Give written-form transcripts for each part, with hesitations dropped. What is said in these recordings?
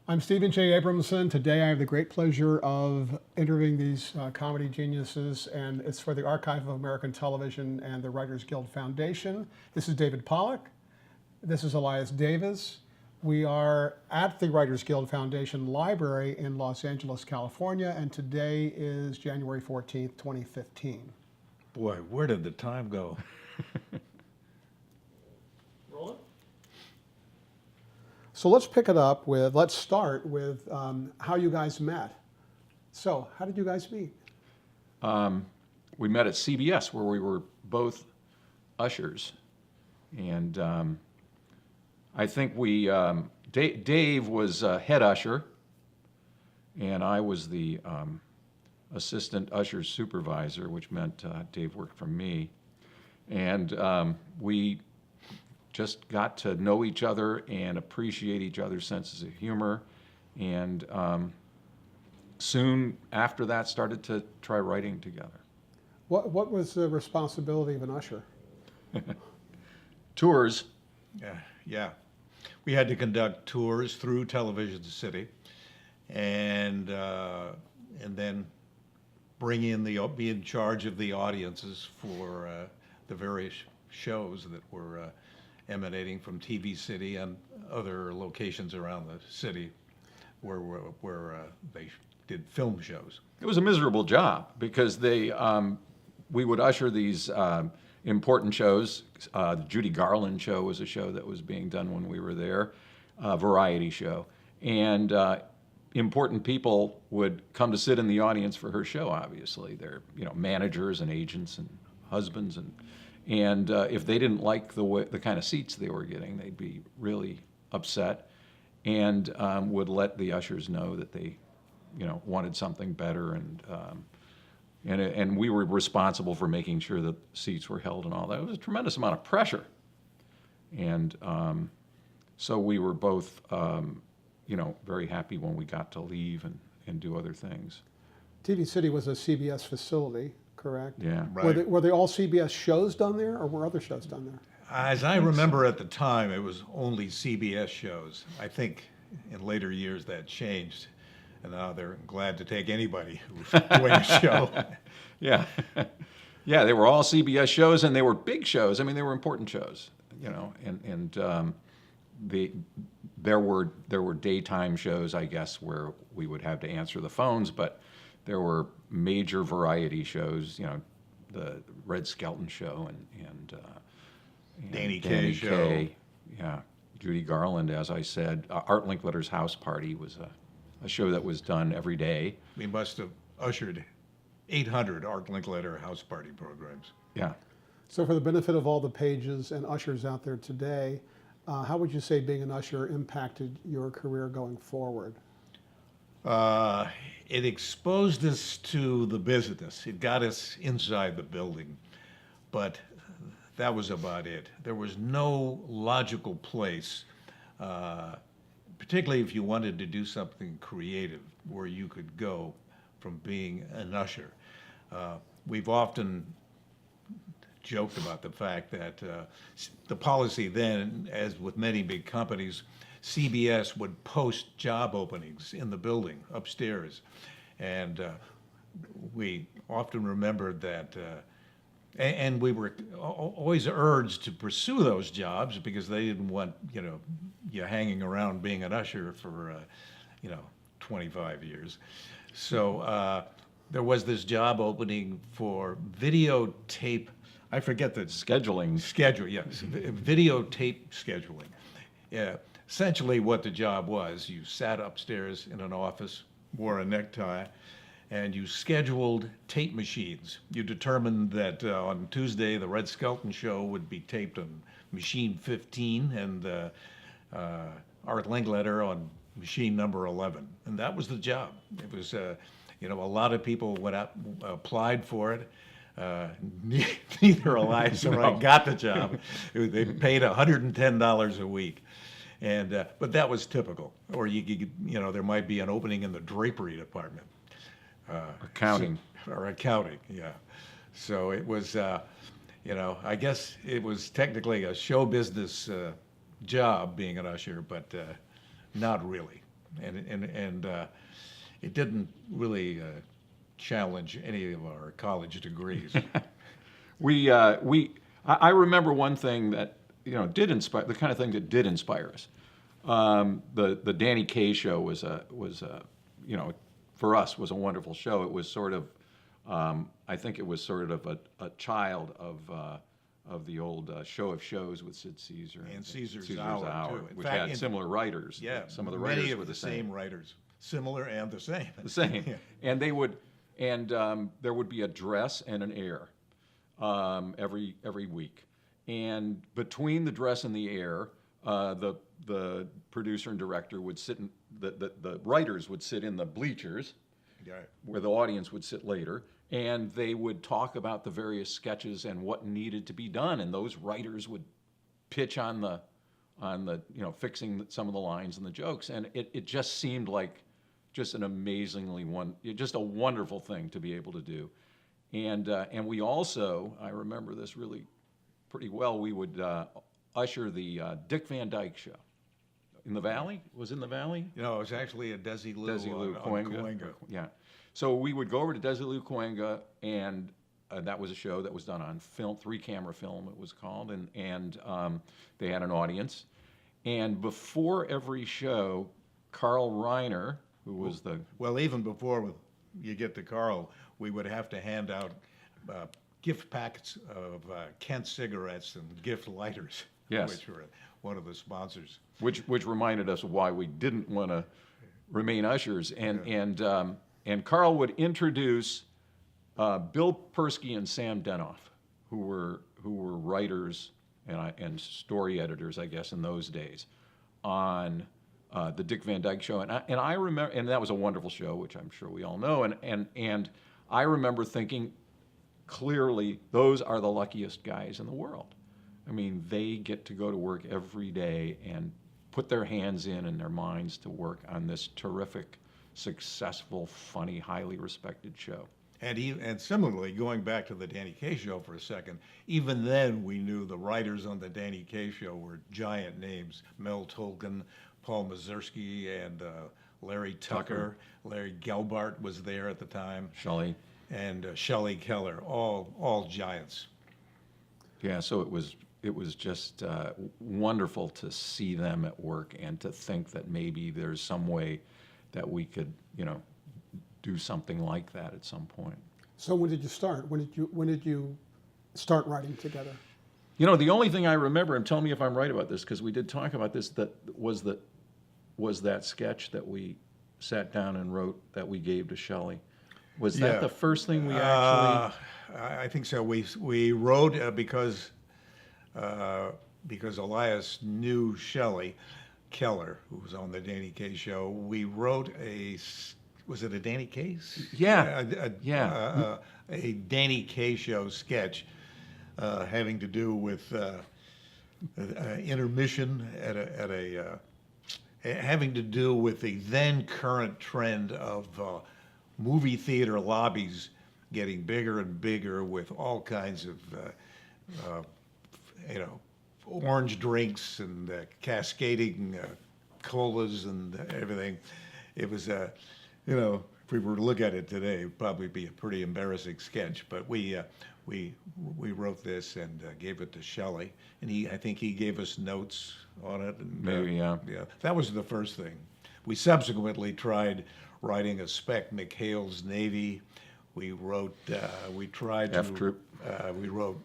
I'm Stephen J. Abramson. Today I have the great pleasure of interviewing these comedy geniuses, and it's for the Archive of American Television and the Writers Guild Foundation. This is David Pollock. This is Elias Davis. We are at the Writers Guild Foundation Library in Los Angeles, California, and today is January 14th, 2015. Boy, where did the time go? Roll it. So let's pick it up with, let's start with how you guys met. So, how did you guys meet? We met at CBS where we were both ushers. And I think Dave was head usher, and I was the assistant usher supervisor, which meant Dave worked for me. And we just got to know each other and appreciate each other's senses of humor. And soon after that, started to try writing together. What was the responsibility of an usher? Tours. Yeah. We had to conduct tours through Television City, and then be in charge of the audiences for the various shows that were emanating from TV City and other locations around the city where they did film shows. It was a miserable job because we would usher these important shows. The Judy Garland show was a show that was being done when we were there, a variety show. And important people would come to sit in the audience for her show, obviously. They're managers and agents and husbands. And if they didn't like the kind of seats they were getting, they'd be really upset and would let the ushers know that they wanted something better. And we were responsible for making sure that seats were held and all that. It was a tremendous amount of pressure. And so we were both, very happy when we got to leave and do other things. TV City was a CBS facility, correct? Yeah. Right. Were they all CBS shows done there, or were other shows done there? As I remember at the time, it was only CBS shows. I think in later years that changed, and now they're glad to take anybody who's doing a show. Yeah. Yeah, they were all CBS shows, and they were big shows. I mean, they were important shows, there were daytime shows, I guess, where we would have to answer the phones, but there were major variety shows, the Red Skelton show and Danny Kaye show. Yeah, Judy Garland, as I said. Art Linkletter's House Party was a show that was done every day. We must have ushered 800 Art Linkletter house party programs. Yeah. So for the benefit of all the pages and ushers out there today, how would you say being an usher impacted your career going forward? It exposed us to the business. It got us inside the building, but that was about it. There was no logical place, particularly if you wanted to do something creative, where you could go from being an usher. We've often joked about the fact that the policy then, as with many big companies, CBS would post job openings in the building upstairs. And we often remembered that, and we were always urged to pursue those jobs because they didn't want, you hanging around being an usher for, 25 years. So there was this job opening for videotape, I forget the Scheduling. schedule, yes, videotape scheduling. Yeah. Essentially what the job was, you sat upstairs in an office, wore a necktie, and you scheduled tape machines. You determined that on Tuesday the Red Skelton show would be taped on machine 15 and Art Linkletter on machine number 11. And that was the job. It was, a lot of people went out, applied for it. Neither Elias or I got the job. They paid $110 a week. And but that was typical. Or there might be an opening in the drapery department. Accounting. Or accounting, yeah. So it was, I guess it was technically a show business job being an usher, but not really. and it didn't really challenge any of our college degrees. I remember one thing that did inspire, the kind of thing that did inspire us. The Danny Kaye show was for us was a wonderful show. It was sort of I think it was sort of a child of the old Show of Shows with Sid Caesar And Caesar's Hour, too. In which fact, had similar writers. Yeah, some of the many writers of were the the same writers, similar and the same. The same. Yeah. And they would, and there would be a dress and an air every week. And between the dress and the air, the producer and director would sit in, the writers would sit in the bleachers, Yeah. where the audience would sit later, and they would talk about the various sketches and what needed to be done. And those writers would pitch on the fixing some of the lines and the jokes. And it just seemed like just an amazingly just a wonderful thing to be able to do. And we also, I remember this really pretty well, we would usher the Dick Van Dyke show. In the Valley? Was it in the Valley? It was actually a Desilu on Cahuenga. Yeah. So we would go over to Desilu Cahuenga, and that was a show that was done on film, 3-camera film it was called, and they had an audience. And before every show, Carl Reiner, who was the... Well, even before you get to Carl, we would have to hand out gift packets of Kent cigarettes and gift lighters, Yes. which were one of the sponsors. Which reminded us of why we didn't want to remain ushers. And Carl would introduce Bill Persky and Sam Denoff, who were writers and story editors, I guess, in those days, on the Dick Van Dyke Show. And I remember, and that was a wonderful show, which I'm sure we all know. And I remember thinking, clearly, those are the luckiest guys in the world. I mean, they get to go to work every day and put their hands in and their minds to work on this terrific, successful, funny, highly respected show. And similarly, going back to the Danny Kaye show for a second, even then we knew the writers on the Danny Kaye show were giant names: Mel Tolkien, Paul Mazursky, and Larry Tucker. Larry Gelbart was there at the time. Shelley. And Shelley Keller, all giants. Yeah, so it was just wonderful to see them at work and to think that maybe there's some way that we could, do something like that at some point. So when did you start? When did you start writing together? The only thing I remember, and tell me if I'm right about this, because we did talk about this, that was that sketch that we sat down and wrote that we gave to Shelley. Was that the first thing we actually? I think so. We wrote because Elias knew Shelley Keller, who was on the Danny Kaye show. We wrote was it a Danny Kaye? Yeah. A Danny Kaye show sketch having to do with intermission having to do with the then current trend of movie theater lobbies getting bigger and bigger with all kinds of, orange drinks and cascading colas and everything. It was, if we were to look at it today, it'd probably be a pretty embarrassing sketch. But we wrote this and gave it to Shelley, and I think he gave us notes on it. And, Maybe, yeah. Yeah, that was the first thing. We subsequently tried writing a Spec McHale's Navy. We wrote, we tried to... F-Troop. We wrote,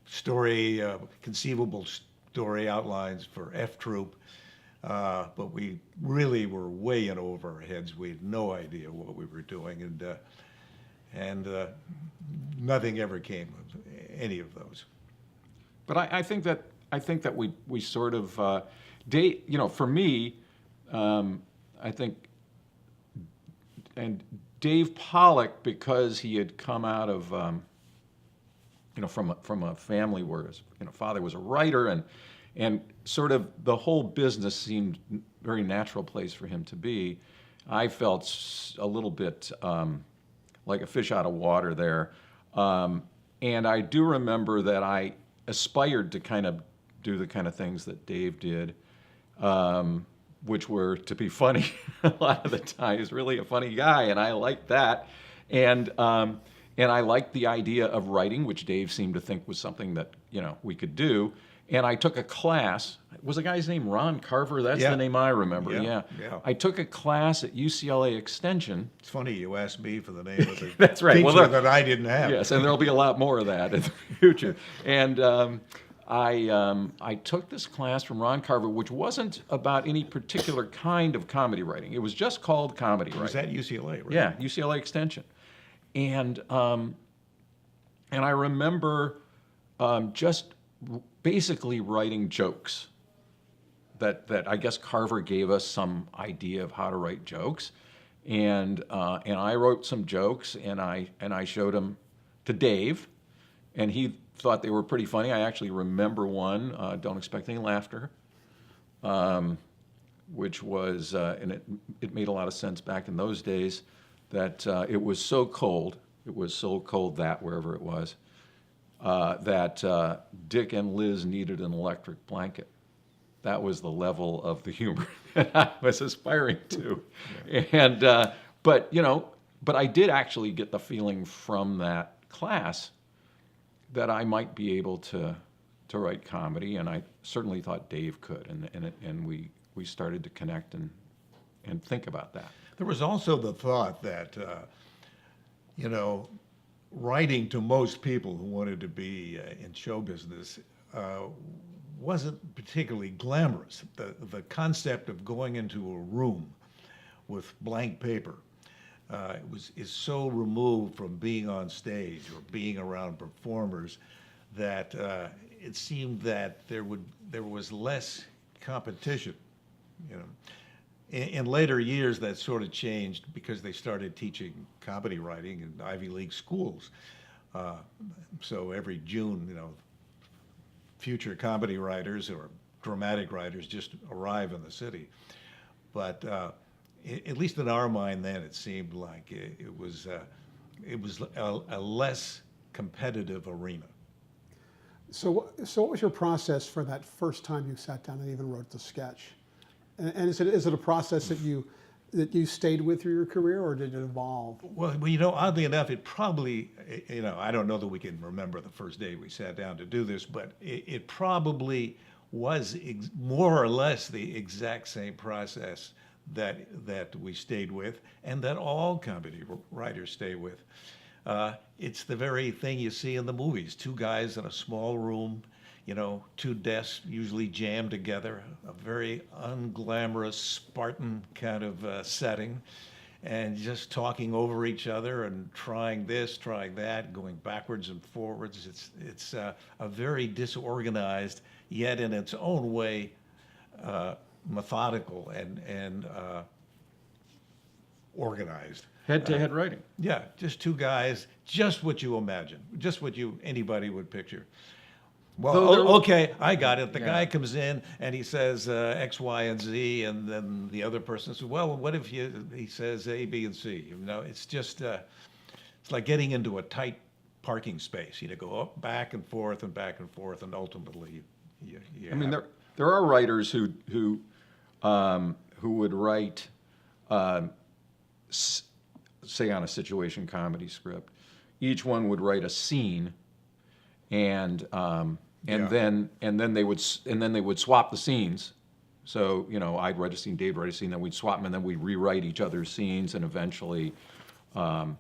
story, conceivable story outlines for F-Troop. But we really were way in over our heads. We had no idea what we were doing, and nothing ever came of any of those. But I think that we sort of, for me, I think, and Dave Pollock, because he had come out of, from a family where his father was a writer, and sort of the whole business seemed a very natural place for him to be. I felt a little bit like a fish out of water there. And I do remember that I aspired to kind of do the kind of things that Dave did, which were to be funny a lot of the time. He's really a funny guy, and I liked that. And I liked the idea of writing, which Dave seemed to think was something that, we could do. And I took a class. Was the guy's name Ron Carver? That's Yeah. the name I remember. Yeah. I took a class at UCLA Extension. It's funny you asked me for the name of the That's right. teacher Well, look, that I didn't have. Yes, and there'll be a lot more of that in the future. And I took this class from Ron Carver, which wasn't about any particular kind of comedy writing. It was just called comedy Was writing. that UCLA, right? Yeah, UCLA Extension. And I remember just basically writing jokes that I guess Carver gave us some idea of how to write jokes. And I wrote some jokes, and I showed them to Dave, and he thought they were pretty funny. I actually remember one, Don't Expect Any Laughter, which was, and it made a lot of sense back in those days, that it was so cold that wherever it was, that Dick and Liz needed an electric blanket. That was the level of the humor that I was aspiring to. And, but I did actually get the feeling from that class that I might be able to write comedy, and I certainly thought Dave could, and we started to connect and think about that. There was also the thought that, writing to most people who wanted to be in show business wasn't particularly glamorous. The concept of going into a room with blank paper is so removed from being on stage or being around performers that it seemed that there was less competition. In later years, that sort of changed because they started teaching comedy writing in Ivy League schools. So every June, future comedy writers or dramatic writers just arrive in the city. But at least in our mind then, it seemed like it was a less competitive arena. So what was your process for that first time you sat down and even wrote the sketch? And is it a process that you stayed with through your career, or did it evolve? Well, oddly enough, it probably, I don't know that we can remember the first day we sat down to do this, but it probably was more or less the exact same process that we stayed with, and that all comedy writers stay with. It's the very thing you see in the movies: two guys in a small room, two desks usually jammed together, a very unglamorous Spartan kind of setting, and just talking over each other and trying this, trying that, going backwards and forwards. It's a very disorganized, yet in its own way, methodical and organized. Head-to-head writing. Yeah, just two guys, just what you imagine, just what anybody would picture. Well, okay, I got it. The guy comes in and he says X, Y, and Z, and then the other person says, "Well, what if he says A, B, and C?" It's just it's like getting into a tight parking space. Go up, back and forth, and ultimately, you I mean, there are writers who would write, say, on a situation comedy script. Each one would write a scene, and then they would swap the scenes. So I'd write a scene, Dave write a scene, then we'd swap them, and then we'd rewrite each other's scenes, and eventually the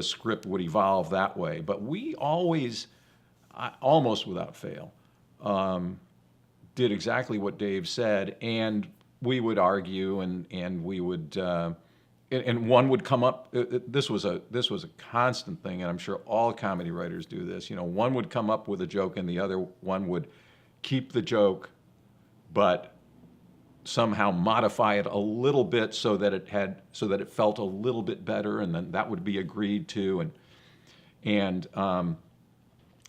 script would evolve that way. But we always, almost without fail, did exactly what Dave said, and we would argue, and we would. And one would come up. This was a constant thing, and I'm sure all comedy writers do this. One would come up with a joke, and the other one would keep the joke, but somehow modify it a little bit so that it felt a little bit better, and then that would be agreed to. And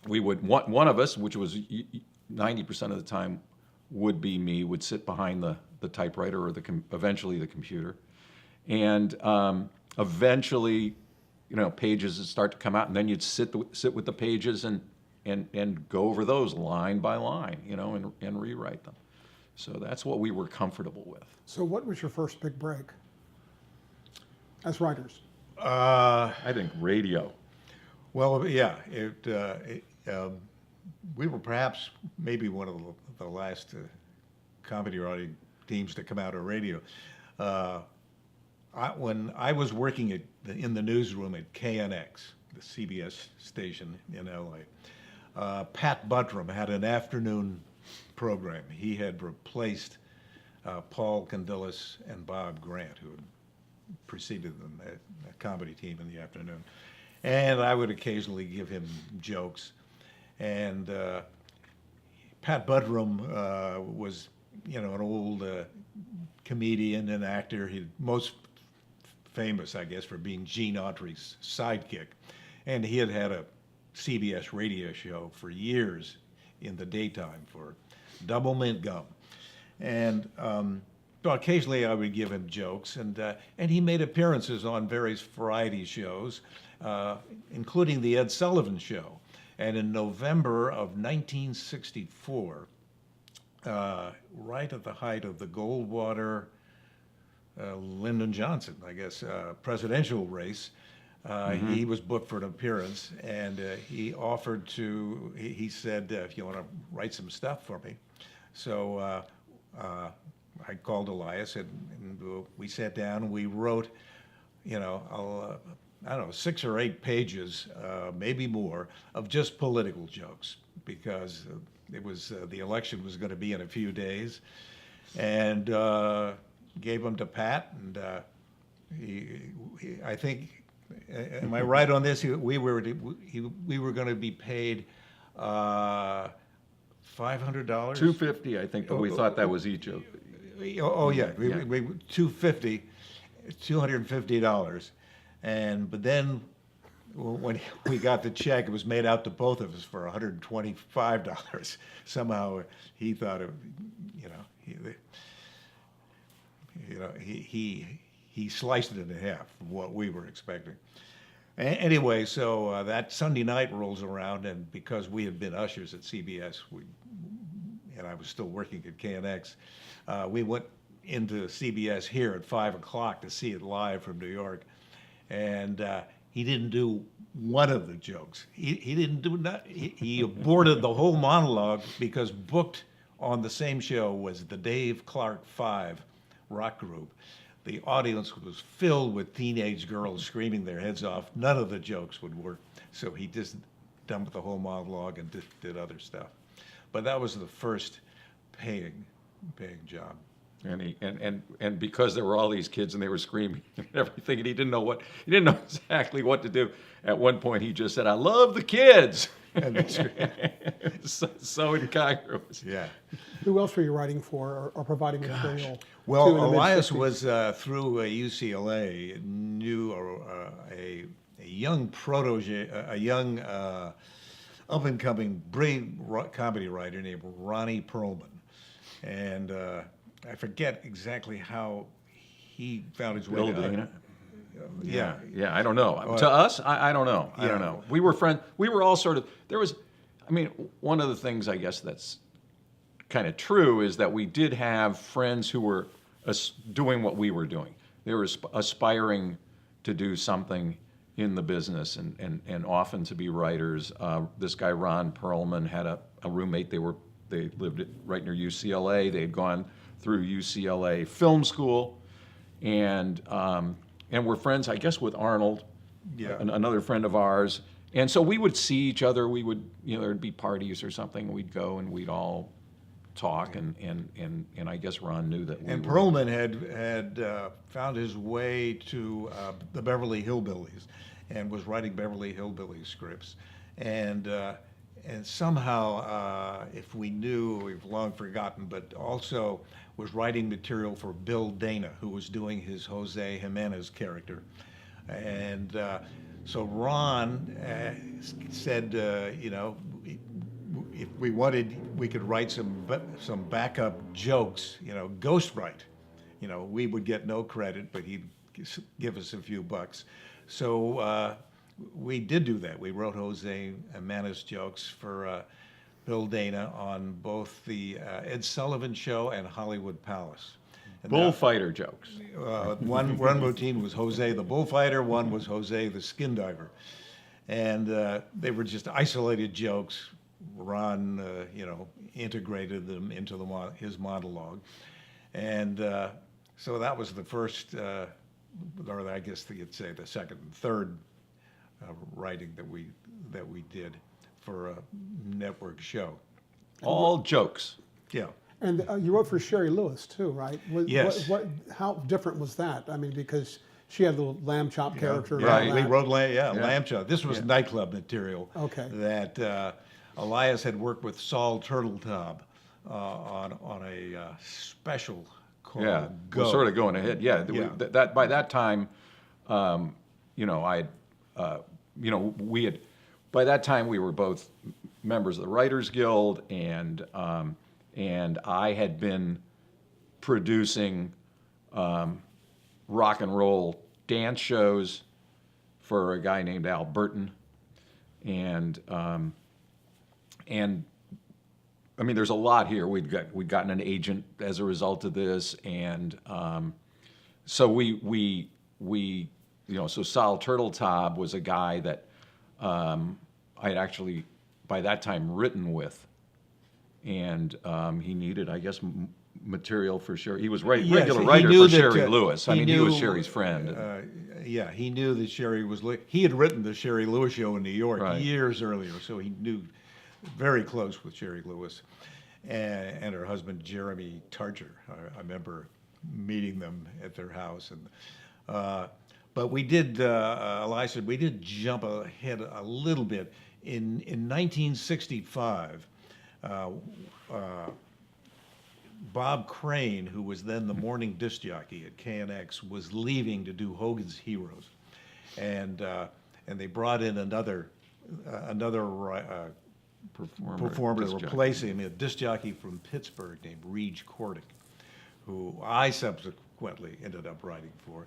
we would one of us, which was 90% of the time, would be me, would sit behind the typewriter or eventually the computer. And eventually, pages would start to come out, and then you'd sit with the pages and go over those line by line, and rewrite them. So that's what we were comfortable with. So what was your first big break as writers? I think radio. Well, yeah, we were perhaps maybe one of the last comedy writing teams to come out of radio. When I was working in the newsroom at KNX, the CBS station in LA, Pat Buttram had an afternoon program. He had replaced Paul Condilis and Bob Grant, who had preceded them, a comedy team in the afternoon. And I would occasionally give him jokes. And Pat Buttram was, an old comedian and actor. He's most famous, I guess, for being Gene Autry's sidekick. And he had had a CBS radio show for years in the daytime for Double Mint Gum. And so occasionally I would give him jokes, and he made appearances on various variety shows, including the Ed Sullivan Show. And in November of 1964, right at the height of the Goldwater, Lyndon Johnson, I guess, presidential race, he was booked for an appearance, and he offered to, he said, if you want to write some stuff for me. So I called Elias, and we sat down and we wrote, I don't know, 6 or 8 pages, maybe more, of just political jokes, because it was the election was going to be in a few days, and gave them to Pat, and I think, am I right on this? We were going to be paid $500. $250, I think, but we thought that was each of. Oh yeah, we $250, but then when we got the check, it was made out to both of us for $125. Somehow he thought it, he sliced it in half from what we were expecting. Anyway, so that Sunday night rolls around, and because we had been ushers at CBS, and I was still working at KNX, we went into CBS here at 5 o'clock to see it live from New York, and he didn't do one of the jokes. He didn't do that. He aborted the whole monologue because booked on the same show was the Dave Clark 5 rock group. The audience was filled with teenage girls screaming their heads off. None of the jokes would work, so he just dumped the whole monologue and did other stuff. But that was the first paying job. And because there were all these kids and they were screaming and everything, and he didn't know exactly what to do. At one point, he just said, "I love the kids." And so incongruous. Yeah. Who else were you writing for or providing material to Well, in the Elias mid-60s? was through UCLA, knew a young protege, a young up-and-coming brilliant comedy writer named Ronnie Perlman. And I forget exactly how he found his way Bill to Dana. Yeah. Yeah, I don't know. To us, I don't know. I don't Yeah. know. We were friends. We were all sort of, one of the things I guess that's kind of true is that we did have friends who were doing what we were doing. They were aspiring to do something in the business and often to be writers. This guy, Ron Perlman, had a roommate. They lived right near UCLA. They had gone through UCLA film school and were friends, I guess, with Arnold, Yeah. another friend of ours. And so we would see each other. We would, there'd be parties or something. We'd go and we'd all talk. And I guess Ron knew that we And were. Perlman had found his way to the Beverly Hillbillies and was writing Beverly Hillbillies scripts. And somehow, if we knew, we've long forgotten, but also was writing material for Bill Dana, who was doing his Jose Jimenez character. And so Ron said, if we wanted, we could write some backup jokes, ghostwrite. We would get no credit, but he'd give us a few bucks. So we did do that. We wrote Jose Jimenez jokes for Bill Dana on both the Ed Sullivan Show and Hollywood Palace. And Bullfighter jokes. one routine was Jose the Bullfighter, one was Jose the Skin Diver. And they were just isolated jokes. Ron, integrated them into his monologue. And so that was the first, or I guess you'd say the second and third writing that we did for a network show. All jokes. Yeah. And you wrote for Sherry Lewis too, right? Yes. How different was that? I mean, because she had a little lamb chop character. Yeah, and all we that. wrote Lamb Chop. This was nightclub material. Okay. That Elias had worked with Saul Turtletop on a special called Yeah, Go. we're sort of going ahead. Yeah, Yeah. that by that time, we had. By that time, we were both members of the Writers Guild, and I had been producing rock and roll dance shows for a guy named Al Burton, and I mean, there's a lot here. We'd gotten an agent as a result of this, and so so Sal Turtletop was a guy that I had actually by that time written with, and he needed, I guess, material for Sherry. He was regular he writer knew for that, Sherry Lewis. I mean, he was knew, Sherry's friend. Yeah, he knew that Sherry was. He had written the Sherry Lewis Show in New York Right. years earlier, so he knew very close with Sherry Lewis and her husband Jeremy Tarcher. I remember meeting them at their house, and but we did. Elias said we did jump ahead a little bit. In 1965. Bob Crane, who was then the morning disc jockey at KNX, was leaving to do Hogan's Heroes, and they brought in another performer to disc jockey. replace him, a disc jockey from Pittsburgh named Reg Cordick, who I subsequently ended up writing for.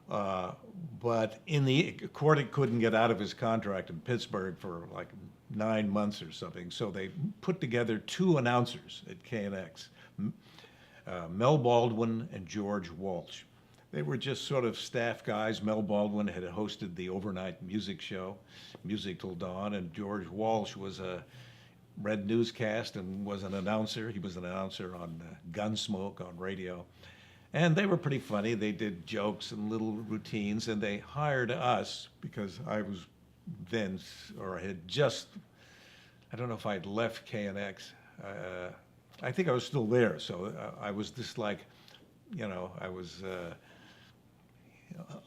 But Cordick couldn't get out of his contract in Pittsburgh for like 9 months or something, so they put together two announcers at KNX, Mel Baldwin and George Walsh. They were just sort of staff guys. Mel Baldwin had hosted the overnight music show, Music Till Dawn, and George Walsh was read newscast and was an announcer. He was an announcer on Gunsmoke on radio. And they were pretty funny. They did jokes and little routines, and they hired us because I was then, or I had just, I don't know if I'd left KNX. I think I was still there, so I was just like, I was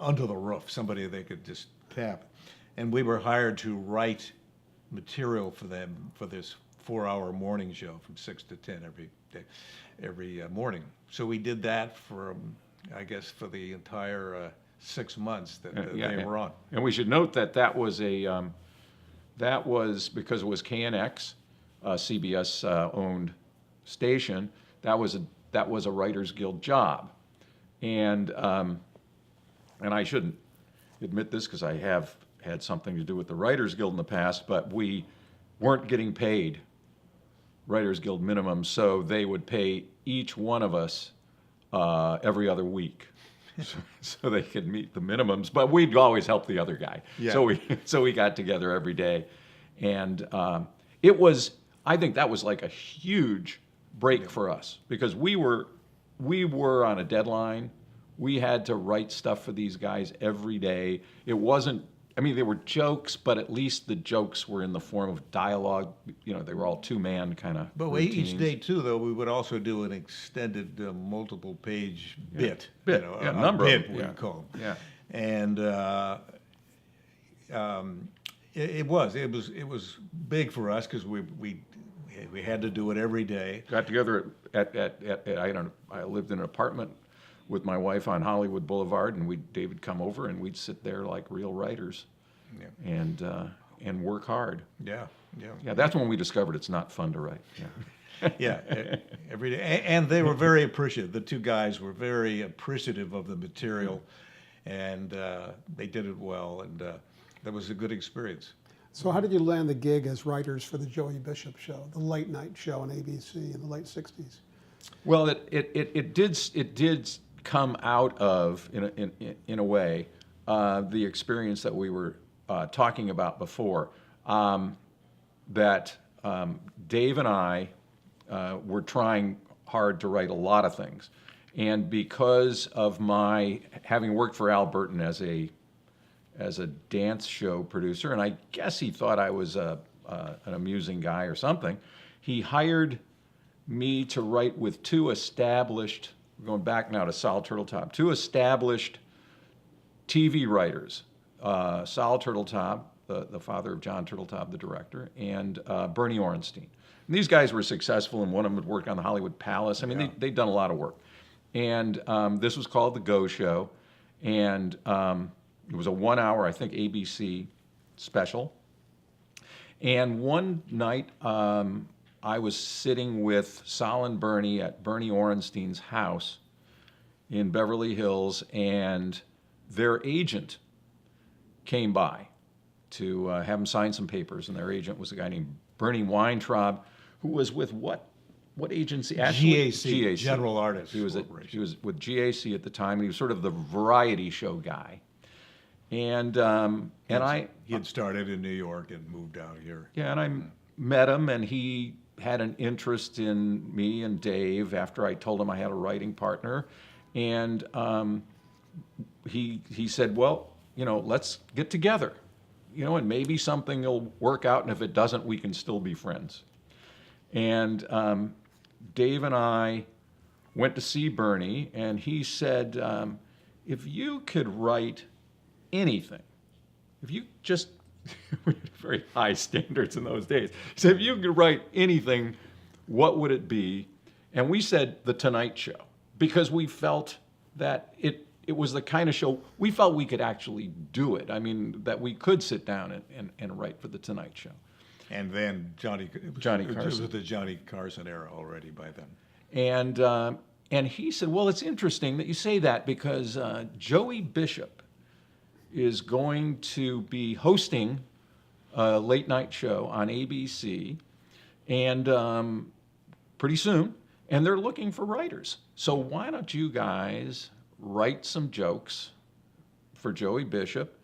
under the roof, somebody they could just tap. And we were hired to write material for them for this 4-hour morning show from 6 to 10 every day, every morning. So we did that for, I guess, for the entire 6 months that they were on. And we should note that was because it was KNX, CBS owned station. That was a Writers Guild job, and I shouldn't admit this because I have had something to do with the Writers Guild in the past, but we weren't getting paid Writers Guild minimum, so they would pay each one of us every other week, so they could meet the minimums. But we'd always help the other guy. Yeah. So we got together every day, and I think that was like a huge break for us because we were on a deadline. We had to write stuff for these guys every day. It wasn't. I mean, they were jokes, but at least the jokes were in the form of dialogue. They were all two-man kind of. But each day too, though, we would also do an extended multiple-page bit. A number bit, of them. we'd call them. Yeah. And it was big for us because we had to do it every day. Got together at I lived in an apartment with my wife on Hollywood Boulevard, and David come over, and we'd sit there like real writers, and work hard. Yeah. Yeah, that's when we discovered it's not fun to write. Yeah. Yeah, every day. And they were very appreciative. The two guys were very appreciative of the material, and they did it well, and that was a good experience. So how did you land the gig as writers for the Joey Bishop show, the late night show on ABC in the late 60s? Well, it did come out of, in a way, the experience that we were talking about before. That Dave and I were trying hard to write a lot of things, and because of my having worked for Al Burton as a dance show producer, and I guess he thought I was an amusing guy or something, he hired me to write with two established, going back now to Sal Turtletop, two established TV writers, Sal Turtletop, the father of John Turtletop, the director, and Bernie Orenstein. And these guys were successful, and one of them had worked on the Hollywood Palace. I mean, they'd done a lot of work. And this was called The Go Show, and it was a 1 hour, I think, ABC special. And one night, I was sitting with Sal and Bernie at Bernie Orenstein's house in Beverly Hills, and their agent came by to have them sign some papers, and their agent was a guy named Bernie Weintraub, who was with what agency? Actually, GAC, General Artists He was Corporation. with GAC at the time. He was sort of the variety show guy, and He had started in New York and moved out here. yeah, and I met him, and he had an interest in me and Dave after I told him I had a writing partner, and he said, well, let's get together, and maybe something will work out, and if it doesn't, we can still be friends. And Dave and I went to see Bernie, and he said, if you could write anything, if you just, we had very high standards in those days. He said, if you could write anything, what would it be? And we said, The Tonight Show, because we felt that it was the kind of show, we felt we could actually do it. I mean, that we could sit down and write for The Tonight Show. And then Johnny Johnny Carson. It Carson. was the Johnny Carson era already by then. And he said, well, it's interesting that you say that, because Joey Bishop is going to be hosting a late night show on ABC, and pretty soon, and they're looking for writers. So why don't you guys write some jokes for Joey Bishop,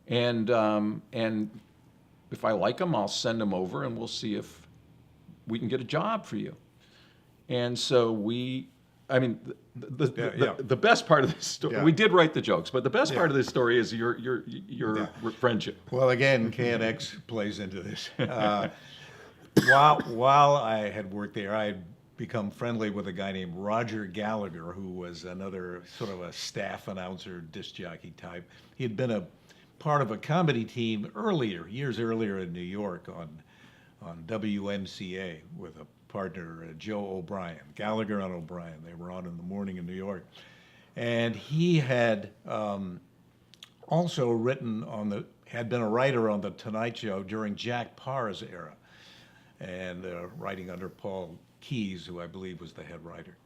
and if I like them, I'll send them over, and we'll see if we can get a job for you. And so the best part of this story, Yeah. we did write the jokes, but the best part of this story is your friendship. Well, again, KNX plays into this. While I had worked there, I had become friendly with a guy named Roger Gallagher, who was another sort of a staff announcer, disc jockey type. He had been a part of a comedy team years earlier in New York on WMCA with a partner, Joe O'Brien, Gallagher and O'Brien. They were on in the morning in New York. And he had also had been a writer on The Tonight Show during Jack Parr's era, and writing under Paul Keyes, who I believe was the head writer.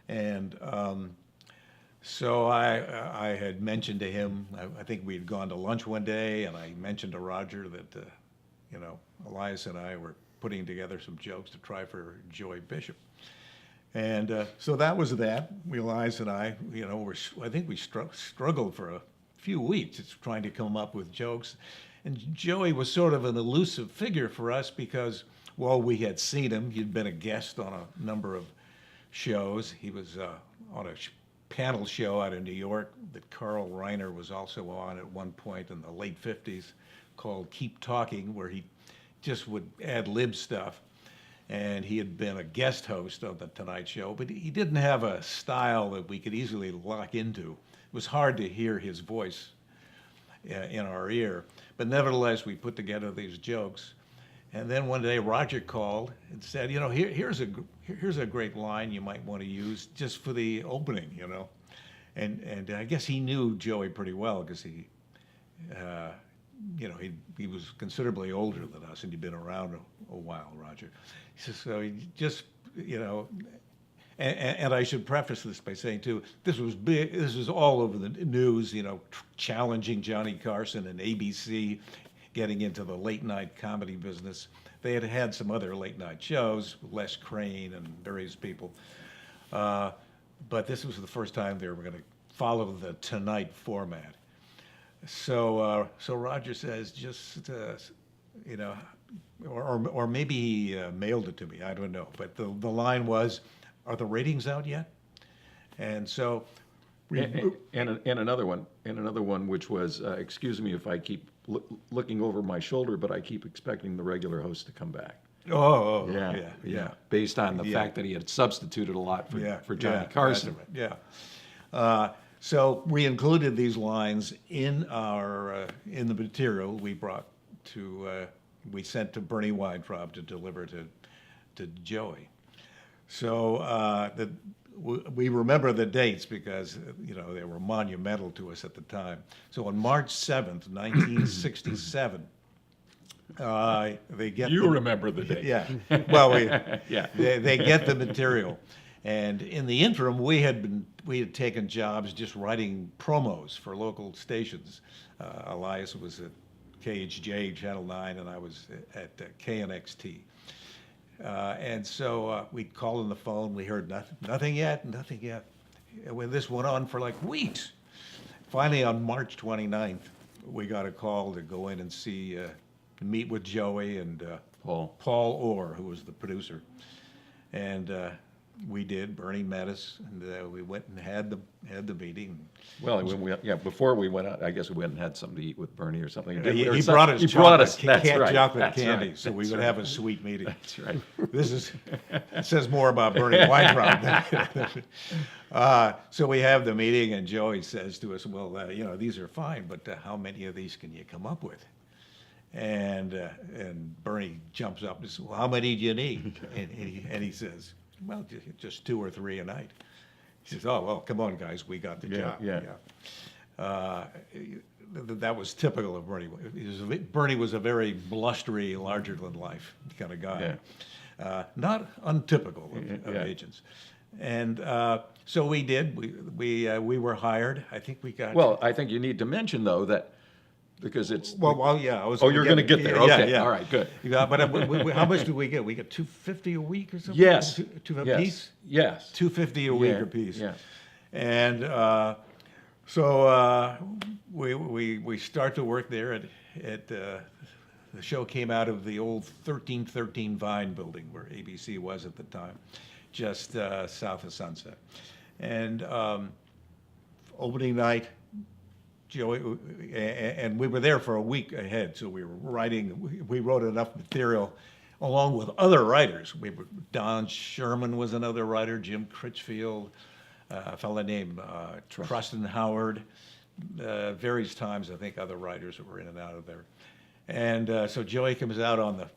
And so I had mentioned to him, I think we had gone to lunch one day, and I mentioned to Roger that, Elias and I were putting together some jokes to try for Joey Bishop. And so that was that. Elias and I, I think we struggled for a few weeks just trying to come up with jokes. And Joey was sort of an elusive figure for us because, well, we had seen him. He'd been a guest on a number of shows. He was on a panel show out in New York that Carl Reiner was also on at one point in the late 50s called Keep Talking, where he just would ad-lib stuff. And he had been a guest host of The Tonight Show, but he didn't have a style that we could easily lock into. It was hard to hear his voice in our ear. But nevertheless, we put together these jokes. And then one day Roger called and said, here's a great line you might want to use just for the opening, And I guess he knew Joey pretty well because he was considerably older than us, and he'd been around a while, Roger. He says, so he just, and I should preface this by saying, too, this was big. This was all over the news, challenging Johnny Carson and ABC getting into the late night comedy business. They had had some other late night shows, Les Crane and various people. But this was the first time they were going to follow the Tonight format. So Roger says, just, you know, or maybe he mailed it to me, I don't know. But the line was, are the ratings out yet? And so, And another one, which was, excuse me if I keep looking over my shoulder, but I keep expecting the regular host to come back. yeah. Based on the Yeah. fact that he had substituted a lot for Johnny yeah, Carson. that's right, yeah. So we included these lines in our in the material we brought to we sent to Bernie Weintraub to deliver to Joey. So we remember the dates because you know they were monumental to us at the time. So on March 7th, 1967. They get You remember the date. Yeah. Well, Yeah. they get the material, and in the interim, we had taken jobs just writing promos for local stations. Elias was at KHJ Channel 9, and I was at KNXT. And so we'd call on the phone. We heard nothing yet. And when this went on for like weeks, finally on March 29th, we got a call to go in and see. Meet with Joey and Paul Orr, who was the producer, and we did. Bernie met us, and we went and had the meeting. Well, before we went out, I guess we went and had something to eat with Bernie or something. He brought us That's right. chocolate That's candy, right. so we That's would right. have a sweet meeting. That's right. It says more about Bernie Weintraub. So we have the meeting, and Joey says to us, "Well, you know, these are fine, but how many of these can you come up with?" And Bernie jumps up and says, "Well, how many do you need?" And he says, "Well, just 2 or 3 a night." He says, "Oh, well, come on, guys, we got the job." Yeah. That was typical of Bernie. Bernie was a very blustery, larger-than-life kind of guy. Not untypical of agents. And so we did. We were hired. I think we got. Well, I think you need to mention, though, that because it's. Well, yeah. I was. Oh, you're going to get there. Yeah, Okay. yeah. All right. Good. Yeah, but how much did we get? We got $250 a week or something. Yes. Two a Yes. piece. Yes. $250 a week Yeah, a piece. yeah. And so we start to work there at the show came out of the old 1313 Vine building where ABC was at the time, just south of Sunset. And opening night, Joey, and we were there for a week ahead, so we were writing. We wrote enough material, along with other writers. Don Sherman was another writer, Jim Critchfield, a fellow named Trustin Howard. Various times, I think other writers were in and out of there. And so Joey comes out on the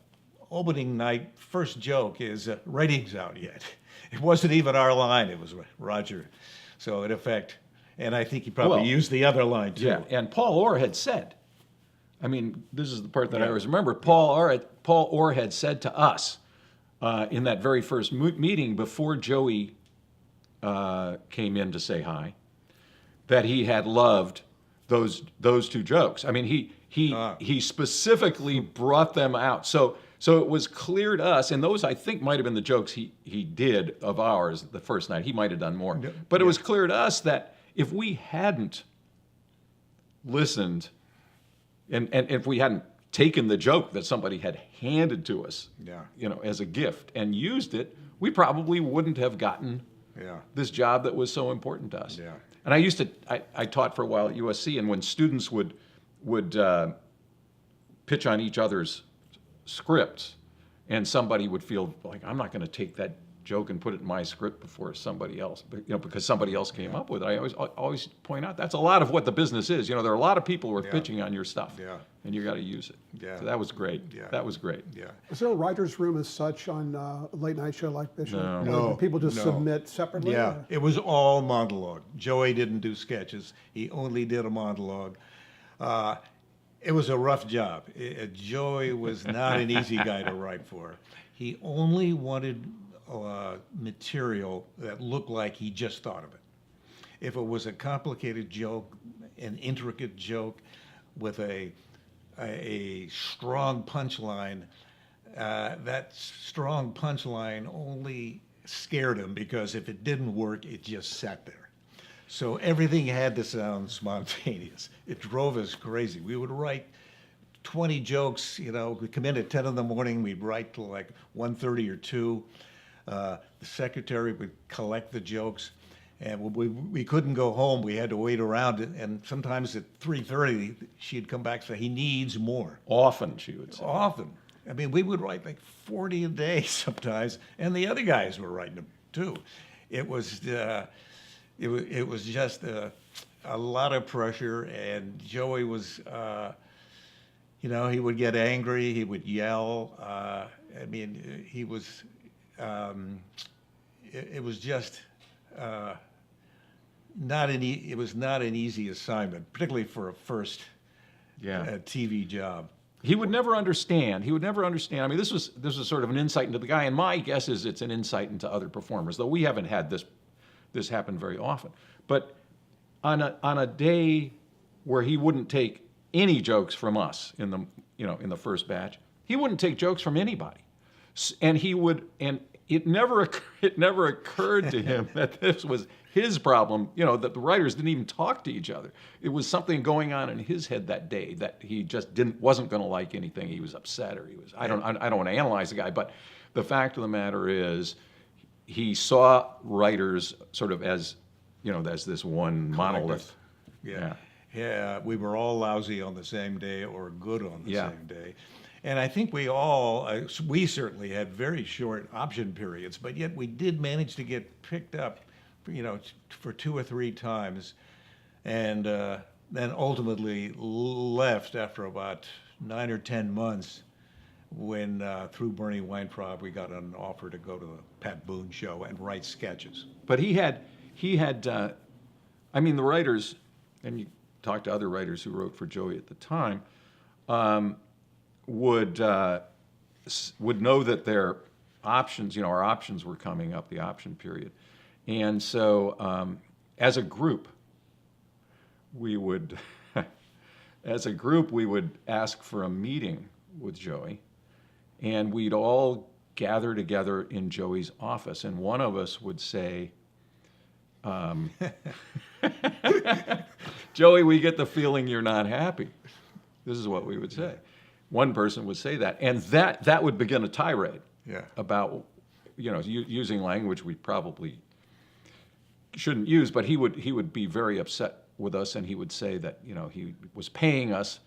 opening night. First joke is, ratings out yet? It wasn't even our line, it was Roger. So in effect, and I think he probably used the other line too. Yeah, and Paul Orr had said, I mean, this is the part that I always remember. Paul Orr had said to us in that very first meeting before Joey came in to say hi, that he had loved those 2 jokes. I mean, he specifically brought them out. So it was clear to us, and those I think might have been the jokes he did of ours the first night. He might have done more, but it was clear to us that if we hadn't listened, and if we hadn't taken the joke that somebody had handed to us, you know, as a gift and used it, we probably wouldn't have gotten this job that was so important to us. Yeah. And I taught for a while at USC, and when students would pitch on each other's scripts, and somebody would feel like, I'm not going to take that joke and put it in my script before somebody else, but, you know, because somebody else came up with it. I always point out that's a lot of what the business is. You know, there are a lot of people who are pitching on your stuff, and you got to use it. Yeah. So that was great. Yeah. That was great. Yeah. Is there a writer's room as such on a late night show like this? No. Or No, do people just no. submit separately? Yeah, or- it was all monologue. Joey didn't do sketches. He only did a monologue. It was a rough job. Joey was not an easy guy to write for. He only wanted material that looked like he just thought of it. If it was a complicated joke, an intricate joke with a a strong punchline, that strong punchline only scared him because if it didn't work, it just sat there. So everything had to sound spontaneous. It drove us crazy. We would write 20 jokes, we'd come in at 10 in the morning, we'd write till like 1:30 or 2. The secretary would collect the jokes, and we couldn't go home. We had to wait around, and sometimes at 3:30, she'd come back and say, he needs more. Often, she would say. Often. I mean, we would write like 40 a day sometimes, and the other guys were writing them too. It was just a lot of pressure, and Joey was, he would get angry, he would yell. He was, it was just it was not an easy assignment, particularly for a first TV job. He would never understand. He would never understand. I mean, this was sort of an insight into the guy, and my guess is it's an insight into other performers, though we haven't had this happen very often. But on a day where he wouldn't take any jokes from us in the first batch, he wouldn't take jokes from anybody, and it never occurred to him that this was his problem, that the writers didn't even talk to each other. It was something going on in his head that day that he just wasn't going to like anything. He was upset, or I don't want to analyze the guy, but the fact of the matter is he saw writers sort of as this one monolith. Yeah, we were all lousy on the same day or good on the Yeah. same day. And I think we certainly had very short option periods, but yet we did manage to get picked up, for 2 or 3 times, and then ultimately left after about 9 or 10 months when, through Bernie Weintraub, we got an offer to go to the Pat Boone show and write sketches. But he had, the writers, and you talk to other writers who wrote for Joey at the time, would know that their options, our options were coming up, the option period. And so as a group, we would ask for a meeting with Joey, and we'd all gather together in Joey's office, and one of us would say, Joey, we get the feeling you're not happy. This is what we would say. One person would say that, and that would begin a tirade about, using language we probably shouldn't use, but he would be very upset with us, and he would say that, he was paying us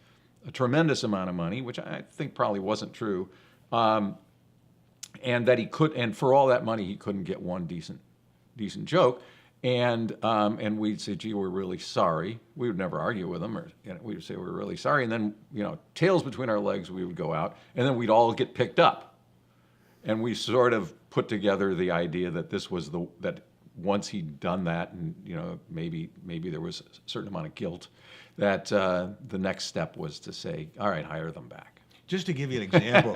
a tremendous amount of money, which I think probably wasn't true, and that and for all that money, he couldn't get one decent joke. And we'd say, gee, we're really sorry. We would never argue with him, or we would say we're really sorry. And then, tails between our legs, we would go out, and then we'd all get picked up. And we sort of put together the idea that this was that once he'd done that, and maybe there was a certain amount of guilt, that the next step was to say, all right, hire them back. Just to give you an example,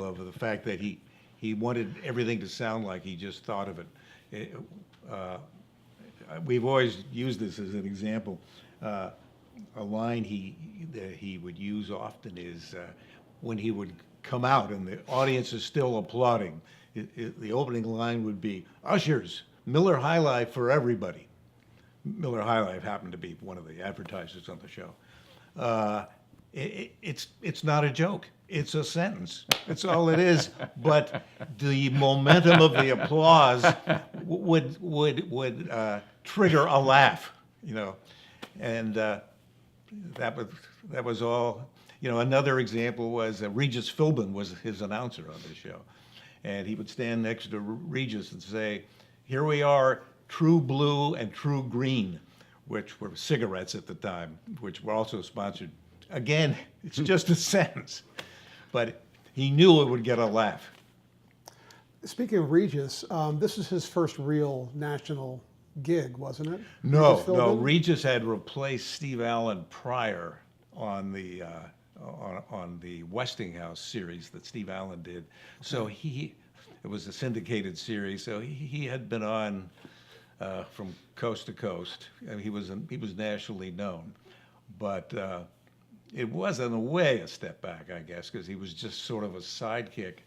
of the fact that he wanted everything to sound like he just thought of it. We've always used this as an example. A line that he would use often is when he would come out and the audience is still applauding. The opening line would be, "Ushers, Miller High Life for everybody." Miller High Life happened to be one of the advertisers on the show. It's not a joke. It's a sentence. That's all it is. But the momentum of the applause would trigger a laugh, and that was all. Another example was Regis Philbin was his announcer on the show, and he would stand next to Regis and say, "Here we are, True Blue and True Green," which were cigarettes at the time, which were also sponsored. Again, it's just a sentence, but he knew it would get a laugh. Speaking of Regis, this is his first real national gig, wasn't it? No. Regis had replaced Steve Allen prior on the Westinghouse series that Steve Allen did. So it was a syndicated series. So he had been on from coast to coast. I mean, he was nationally known, but it was in a way a step back, I guess, because he was just sort of a sidekick.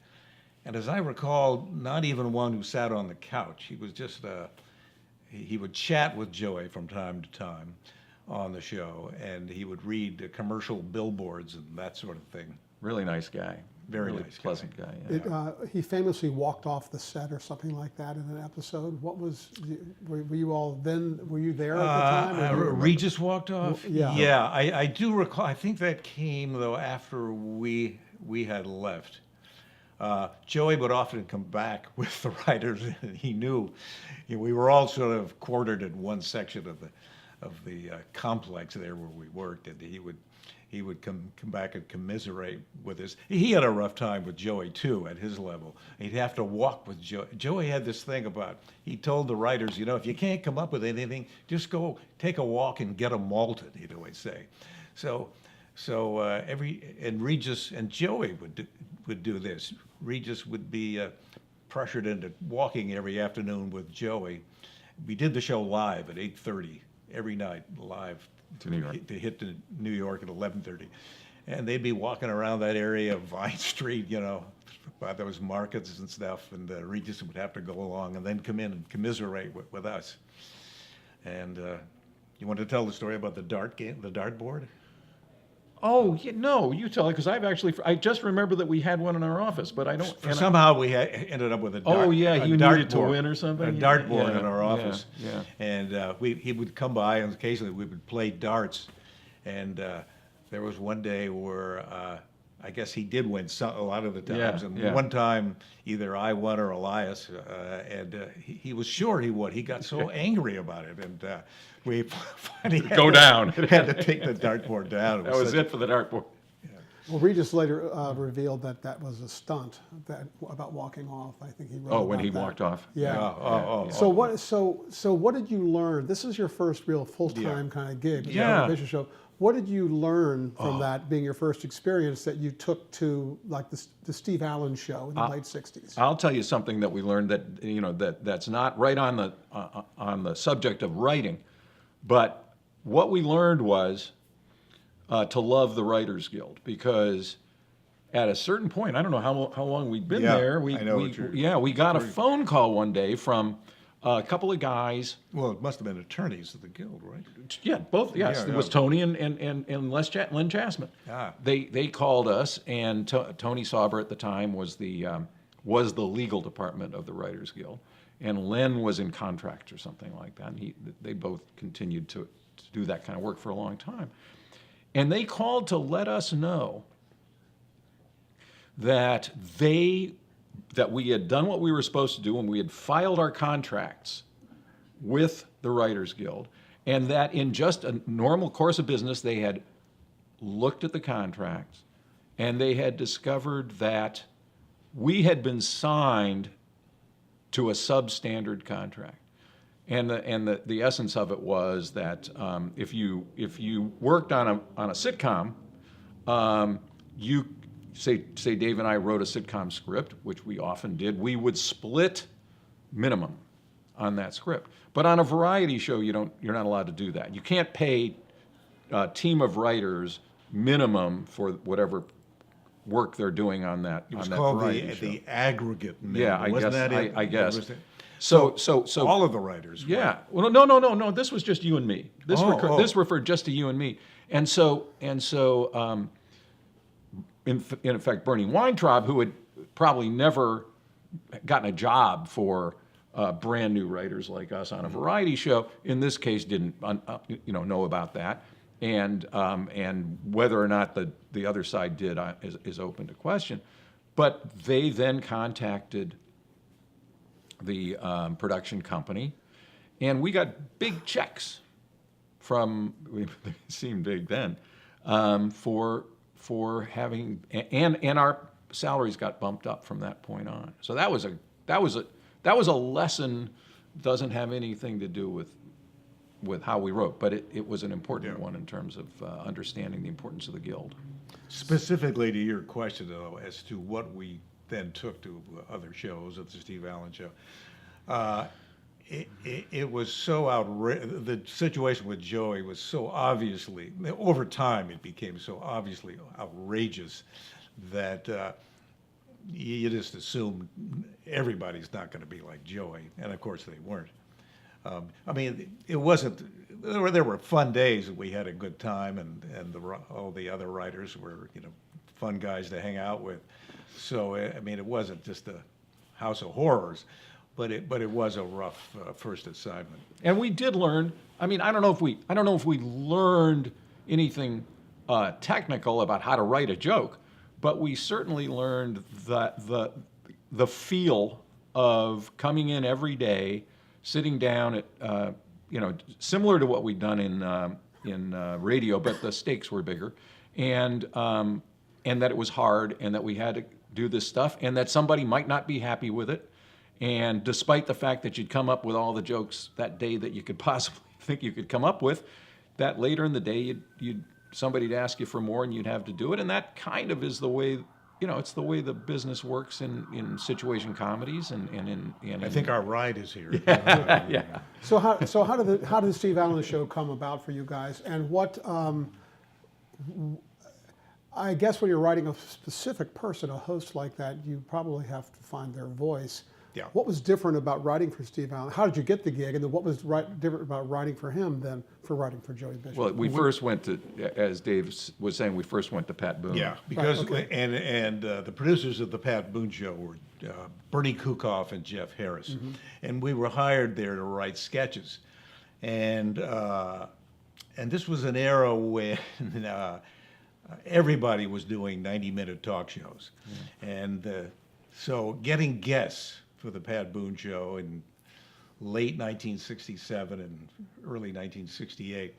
And as I recall, not even one who sat on the couch. He was just he would chat with Joey from time to time on the show, and he would read commercial billboards and that sort of thing. Really nice guy. Very really nice guy. pleasant guy. Yeah. He famously walked off the set or something like that in an episode. What was, were you all then, were you there at the time? Or do you remember? Regis walked off? Yeah. Yeah, I do recall. I think that came, though, after we had left. Joey would often come back with the writers, and he knew, we were all sort of quartered in one section of the complex there where we worked, and he would come back and commiserate with us. He had a rough time with Joey too at his level. He'd have to walk with Joey. Joey had this thing about, he told the writers, if you can't come up with anything, just go take a walk and get them malted, he'd always say. So and Regis and Joey would do this. Regis would be pressured into walking every afternoon with Joey. We did the show live at 8:30 every night, live To New York. to hit to New York at 11:30, and they'd be walking around that area of Vine Street, by those markets and stuff, and Regis would have to go along and then come in and commiserate with us. And you want to tell the story about the dart game, the dart board? Oh, no, you tell it, because I just remember that we had one in our office, but I don't. Somehow we ended up with a dart. Oh, yeah, a you dart needed to board, win or something? A dart board Yeah, in our office. yeah. And he would come by, and occasionally we would play darts. And there was one day where I guess he did win a lot of the times. Yeah, And yeah. one time, either I won or Elias, and he was sure he would. He got so angry about it, and we finally had to take the dartboard down. That was it for the dartboard. Well, Regis later revealed that was a stunt about walking off. I think he wrote When about he that. walked off. Yeah. Oh. So what did you learn? This is your first real full-time kind of gig, Yeah. the television show. What did you learn from that being your first experience that you took to like the Steve Allen show in the late '60s? I'll tell you something that we learned that's not right on the subject of writing, but what we learned was to love the Writers Guild, because at a certain point, I don't know how long we'd been Yeah, there. I know what you're We got a phone call one day from a couple of guys. Well, it must have been attorneys of the guild, right? Yeah, both. Yes, Yeah, it was yeah. Tony and Len Chasman. Ah. They called us, and Tony Sauber at the time was the legal department of the Writers Guild, and Len was in contracts or something like that. And they both continued to do that kind of work for a long time, and they called to let us know that we had done what we were supposed to do, and we had filed our contracts with the Writers Guild, and that in just a normal course of business, they had looked at the contracts, and they had discovered that we had been signed to a substandard contract. And the essence of it was that if you worked on a sitcom, you say Dave and I wrote a sitcom script, which we often did. We would split minimum on that script. But on a variety show, you're not allowed to do that. You can't pay a team of writers minimum for whatever work they're doing on that. It was on that called variety show. the aggregate minimum. Yeah, I Wasn't guess. that it? I guess. Was it- So all of the writers. yeah. Well, no. This was just you and me. This Oh. referred just to you and me. And so, in effect, Bernie Weintraub, who had probably never gotten a job for brand new writers like us on a variety show, in this case didn't know about that, and whether or not the other side did is open to question. But they then contacted the production company, and we got big checks from, they seemed big then, for having, and our salaries got bumped up from that point on. So that was a lesson. Doesn't have anything to do with how we wrote, but it was an important one in terms of understanding the importance of the guild. Specifically to your question, though, as to what we then took to other shows of the Steve Allen show, it was so outrageous. The situation with Joey was so obviously, over time, it became so obviously outrageous that you just assume everybody's not going to be like Joey, and of course they weren't. I mean, it wasn't. There were fun days, and we had a good time, and all the other writers were, fun guys to hang out with. So I mean, it wasn't just a house of horrors, but it was a rough first assignment. And we did learn. I mean, I don't know if we learned anything technical about how to write a joke, but we certainly learned that the feel of coming in every day, sitting down at similar to what we'd done in radio, but the stakes were bigger, and that it was hard, and that we had to do this stuff, and that somebody might not be happy with it. And despite the fact that you'd come up with all the jokes that day that you could possibly think you could come up with, that later in the day somebody'd ask you for more and you'd have to do it. And that kind of is the way, it's the way the business works in situation comedies and I think our ride is here. yeah. So how did the Steve Allen Show come about for you guys? And what I guess when you're writing a specific person, a host like that, you probably have to find their voice. Yeah. What was different about writing for Steve Allen? How did you get the gig? And then what was different about writing for him than for writing for Joey Bishop? Well, we first went to, as Dave was saying, we first went to Pat Boone. Yeah, because Right, okay. and the producers of the Pat Boone Show were Bernie Kukoff and Jeff Harris, and we were hired there to write sketches, and this was an era when everybody was doing 90-minute talk shows, and so getting guests for the Pat Boone Show in late 1967 and early 1968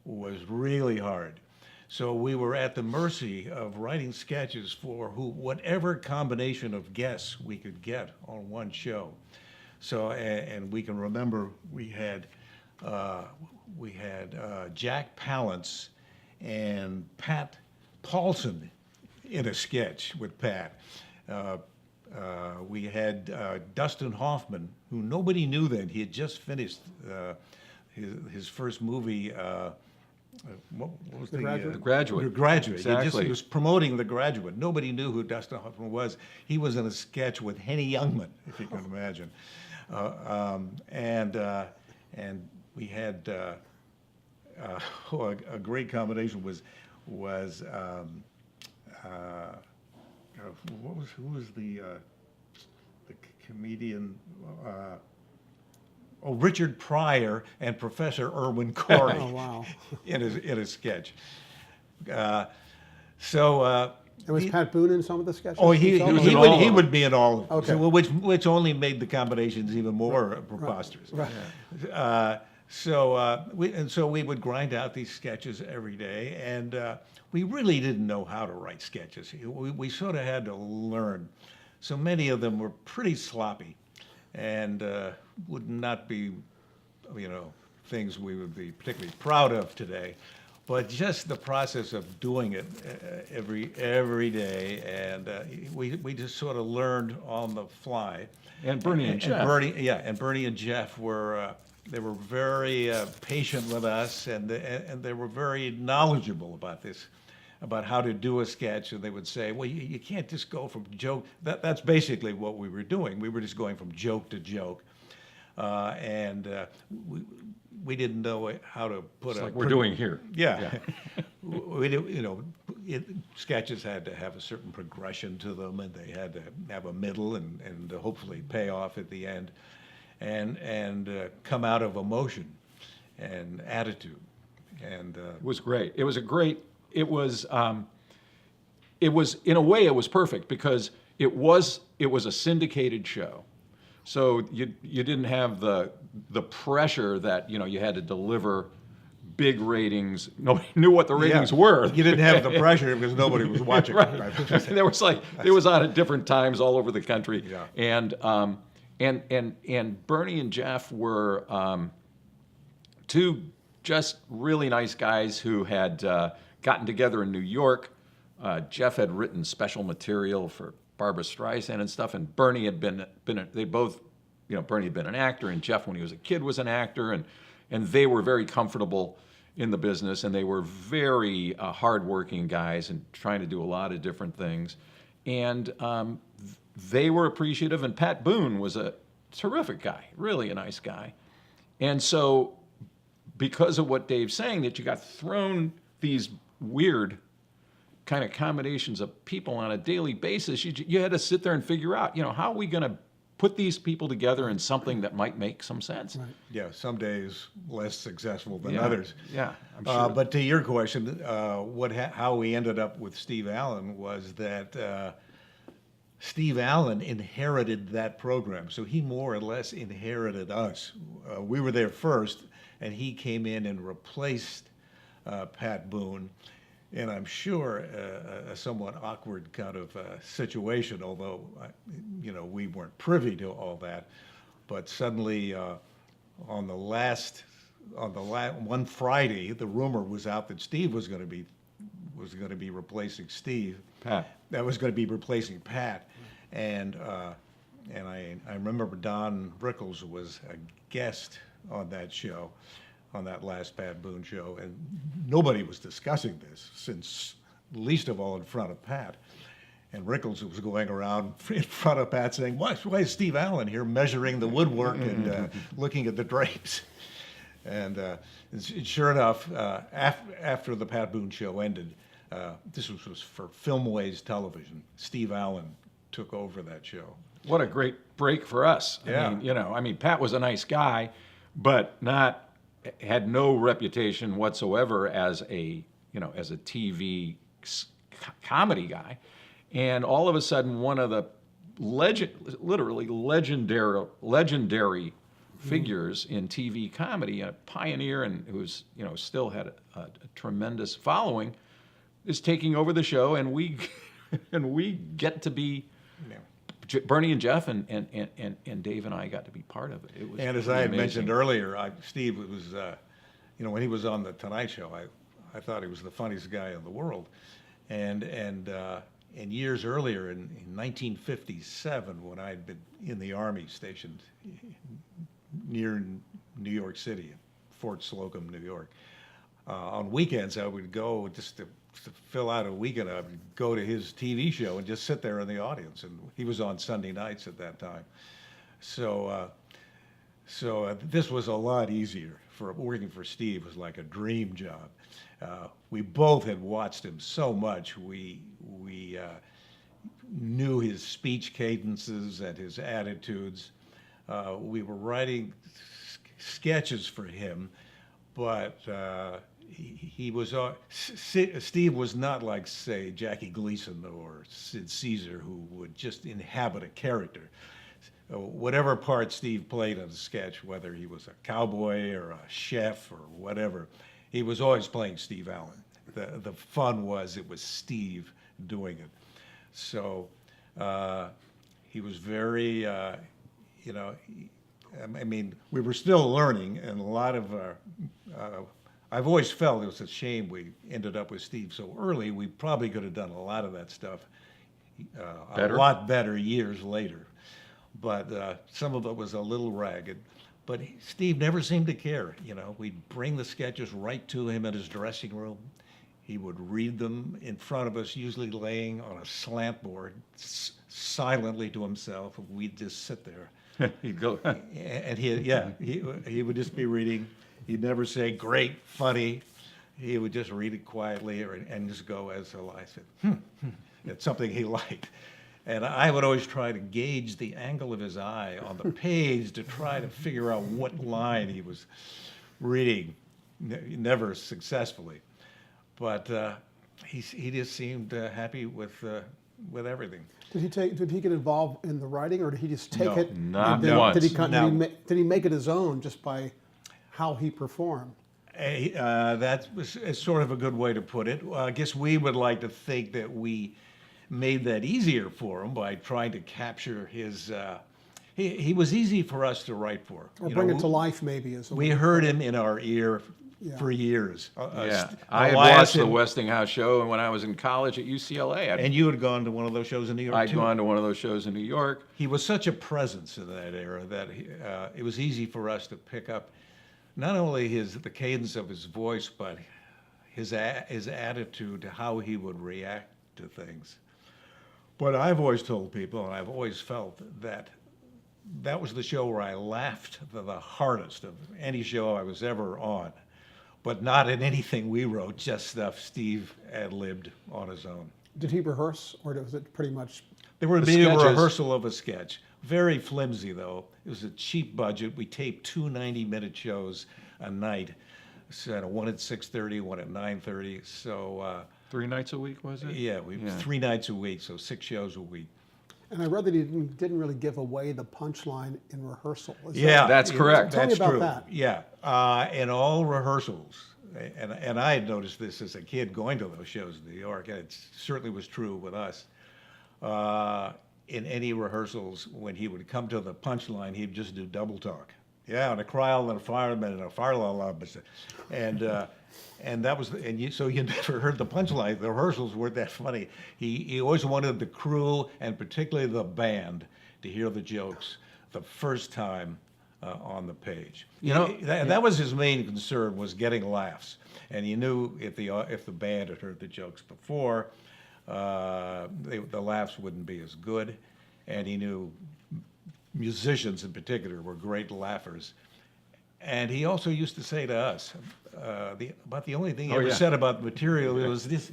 was really hard. So we were at the mercy of writing sketches for whatever combination of guests we could get on one show. So and we can remember we had Jack Palance and Pat Paulson in a sketch with Pat. We had Dustin Hoffman, who nobody knew then. He had just finished his first movie. What was The Graduate? The Graduate. The Graduate. Exactly. He was promoting The Graduate. Nobody knew who Dustin Hoffman was. He was in a sketch with Henny Youngman, if you can imagine. And we had a great combination was who was the comedian? Richard Pryor and Professor Irwin Corey. Oh, wow. in a sketch. And was Pat Boone in some of the sketches? Oh, he himself? would be in all of them. Okay. So, which only made the combinations even more preposterous. Right. So we would grind out these sketches every day, and we really didn't know how to write sketches. We sort of had to learn. So many of them were pretty sloppy, and would not be, things we would be particularly proud of today. But just the process of doing it every day, and we just sort of learned on the fly. And Bernie and Jeff. Bernie and Jeff were they were very patient with us, and they were very knowledgeable about this, about how to do a sketch. And they would say, well, you can't just go from joke. That's basically what we were doing. We were just going from joke to joke, and we didn't know how to put It's like we're doing here. Yeah. We do, sketches had to have a certain progression to them, and they had to have a middle and hopefully pay off at the end, and come out of emotion and attitude. And It was great. It was in a way it was perfect because it was a syndicated show. So you didn't have the pressure that you had to deliver big ratings. Nobody knew what the ratings were. You didn't have the pressure because nobody was watching. Right. There was on at different times all over the country. Yeah. And Bernie and Jeff were two just really nice guys who had gotten together in New York. Jeff had written special material for Barbra Streisand and stuff, and Bernie had been they both Bernie had been an actor, and Jeff, when he was a kid, was an actor, and they were very comfortable in the business, and they were very hardworking guys and trying to do a lot of different things. And they were appreciative, and Pat Boone was a terrific guy, really a nice guy. And so, because of what Dave's saying, that you got thrown these weird kind of combinations of people on a daily basis, you had to sit there and figure out, how are we going to put these people together in something that might make some sense? Right. Yeah, some days less successful than Yeah, others. yeah, I'm sure. But to your question, how we ended up with Steve Allen was that Steve Allen inherited that program, so he more or less inherited us. We were there first, and he came in and replaced Pat Boone. And I'm sure a somewhat awkward kind of situation, although we weren't privy to all that. But suddenly, on one Friday, the rumor was out that Steve was going to be replacing Steve. Pat. That was going to be replacing Pat, and I remember Don Rickles was a guest on that show. On that last Pat Boone show, and nobody was discussing this, since least of all in front of Pat. And Rickles was going around in front of Pat saying, why is Steve Allen here measuring the woodwork and looking at the drapes? And sure enough, after the Pat Boone show ended, this was for Filmways Television, Steve Allen took over that show. What a great break for us. Yeah. I mean, Pat was a nice guy, but had no reputation whatsoever as a TV comedy guy. And all of a sudden, one of the literally legendary figures in TV comedy, a pioneer and who's still had a tremendous following, is taking over the show, and we get to be. Yeah. Bernie and Jeff and Dave and I got to be part of it. It was And as really I had amazing. mentioned earlier, Steve was, when he was on the Tonight Show, I thought he was the funniest guy in the world. And years earlier, in 1957, when I had been in the Army stationed near New York City, Fort Slocum, New York, on weekends I would go just to fill out a weekend. I would go to his TV show and just sit there in the audience. And he was on Sunday nights at that time. So this was a lot easier. Working for Steve was like a dream job. We both had watched him so much. We knew his speech cadences and his attitudes. We were writing sketches for him, but Steve was not like, say, Jackie Gleason or Sid Caesar, who would just inhabit a character. Whatever part Steve played in a sketch, whether he was a cowboy or a chef or whatever, he was always playing Steve Allen. The fun was it was Steve doing it. So he was very, we were still learning, and a lot of I've always felt it was a shame we ended up with Steve so early. We probably could have done a lot of that stuff a lot better years later. But some of it was a little ragged. But Steve never seemed to care. We'd bring the sketches right to him in his dressing room. He would read them in front of us, usually laying on a slant board, silently to himself. We'd just sit there. He'd go. And he would just be reading. He'd never say, great, funny. He would just read it quietly and just go, as Elias said, It's something he liked. And I would always try to gauge the angle of his eye on the page to try to figure out what line he was reading, never successfully. But he just seemed happy with everything. Did he get involved in the writing, or did he just take it? Not and then once. Did he make it his own just by how he performed? That was sort of a good way to put it. I guess we would like to think that we made that easier for him by trying to capture his. He was easy for us to write for. Or bring it to life, maybe. We heard him in our ear Yeah. for years. Yeah, I had Elias watched the and- Westinghouse show, and when I was in college at UCLA, And you had gone to one of those shows in New York I'd too. gone to one of those shows in New York. He was such a presence in that era that it was easy for us to pick up not only the cadence of his voice, but his attitude, how he would react to things. But I've always told people, and I've always felt that that was the show where I laughed the hardest of any show I was ever on, but not in anything we wrote, just stuff Steve ad-libbed on his own. Did he rehearse, or was it pretty much? There would The be a sketches- rehearsal of a sketch. Very flimsy, though. It was a cheap budget. We taped 2 90-minute shows a night. So one at 6:30, one at 9:30. So, 3 nights a week, was it? yeah, 3 nights a week, so 6 shows a week. And I read that he didn't really give away the punchline in rehearsal. Is that- Yeah, That's correct. Tell me That's about true. that. Yeah, in all rehearsals, and I had noticed this as a kid going to those shows in New York, and it certainly was true with us. In any rehearsals, when he would come to the punchline, he'd just do double talk. Yeah, and a crowd and a fireman and a fire alarm, and that was so you never heard the punchline. The rehearsals weren't that funny. He always wanted the crew and particularly the band to hear the jokes the first time on the page. That was his main concern, was getting laughs, and he knew if the band had heard the jokes before, the laughs wouldn't be as good, and he knew musicians in particular were great laughers. And he also used to say to us, about the only thing he ever said about the material was this,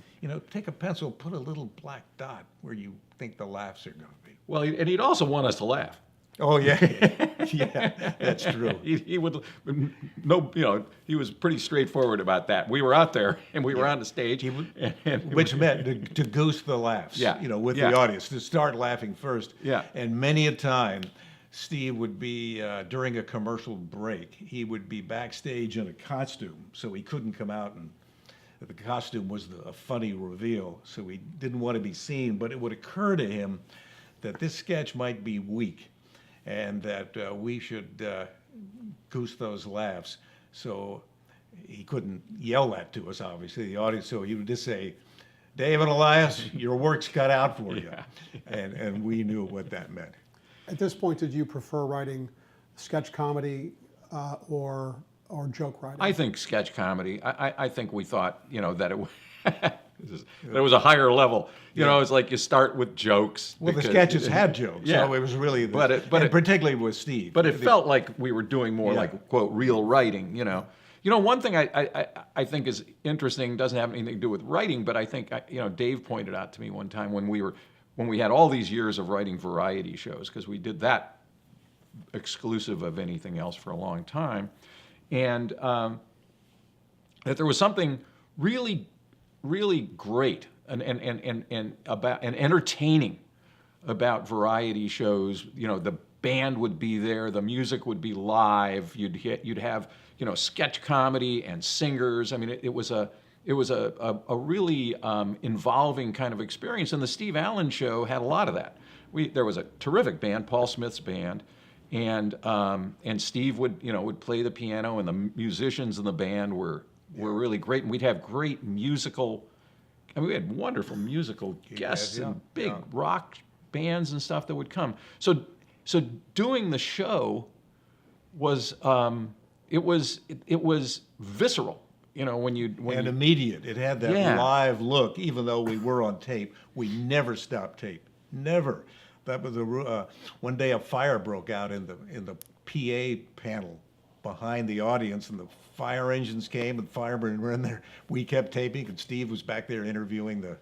take a pencil, put a little black dot where you think the laughs are going to be. Well, and he'd also want us to laugh. Oh, yeah. Yeah, that's true. He would, he was pretty straightforward about that. We were out there and we were on the stage. Which meant to goose the laughs, with the audience, to start laughing first. Yeah. And many a time, Steve would be, during a commercial break, he would be backstage in a costume, so he couldn't come out, and the costume was a funny reveal, so he didn't want to be seen, but it would occur to him that this sketch might be weak, and that we should goose those laughs. So he couldn't yell that to us, obviously, the audience, so he would just say, "Dave and Elias, your work's cut out for you." And we knew what that meant. At this point, did you prefer writing sketch comedy or joke writing? I think sketch comedy. I think we thought, that it was a higher level. It's like you start with jokes. Well, the because- sketches had jokes, Yeah. so it was really, But particularly with Steve. But it felt like we were doing more like, quote, real writing, One thing I think is interesting, doesn't have anything to do with writing, but I think, Dave pointed out to me one time when we had all these years of writing variety shows, because we did that exclusive of anything else for a long time, and that there was something really, really great and about and entertaining about variety shows. The band would be there, the music would be live. You'd have sketch comedy and singers. I mean, it was a really involving kind of experience, and the Steve Allen Show had a lot of that. There was a terrific band, Paul Smith's band, and Steve would play the piano, and the musicians in the band were really great, and we'd have great musical. I mean, we had wonderful musical guests and big rock bands and stuff that would come. So doing the show was it was visceral. And immediate. It had that live look, even though we were on tape. We never stopped tape. Never. That was one day a fire broke out in the PA panel behind the audience, and the fire engines came and firemen were in there. We kept taping, and Steve was back there interviewing the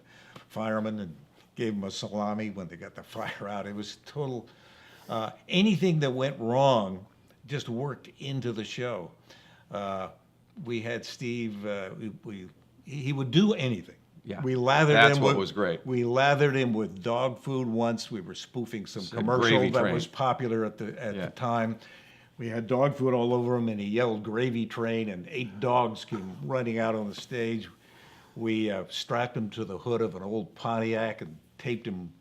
firemen and gave them a salami when they got the fire out. It was total. Anything that went wrong just worked into the show. We had Steve. He would do anything. Yeah, we lathered that's him. What was great. We lathered him with dog food once. We were spoofing some commercial that was popular at the time. We had dog food all over him, and he yelled "Gravy Train," and 8 dogs came running out on the stage. We strapped him to the hood of an old Pontiac and taped him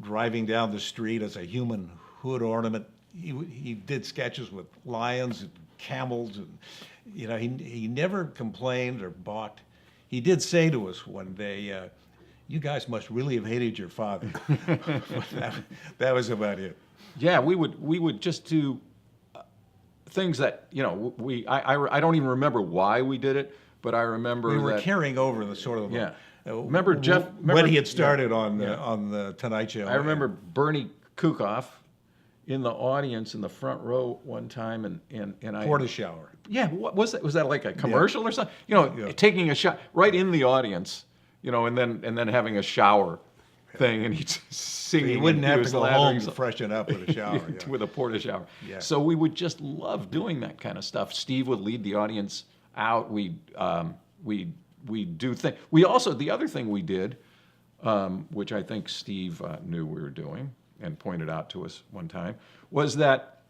driving down the street as a human hood ornament. He did sketches with lions and camels, you know, he never complained or balked. He did say to us one day, "You guys must really have hated your father." That was about it. Yeah, we would just do things that, you know, I don't even remember why we did it, but I remember We were that. carrying over the sort of Yeah. Remember Jeff? when he had yeah. started on the Tonight Show. I remember Bernie Kukoff in the audience in the front row one time, and I. Porta shower. Yeah, what was that? Was that like a commercial or something? You know, Yeah. taking a shot right in the audience, you know, and then having a shower thing, and he's singing. You wouldn't and he have to was go lathering home to freshen up with a shower. Yeah. with a porta shower. Yeah. So we would just love doing that kind of stuff. Steve would lead the audience out. We do things. We also, the other thing we did, which I think Steve knew we were doing and pointed out to us one time, was that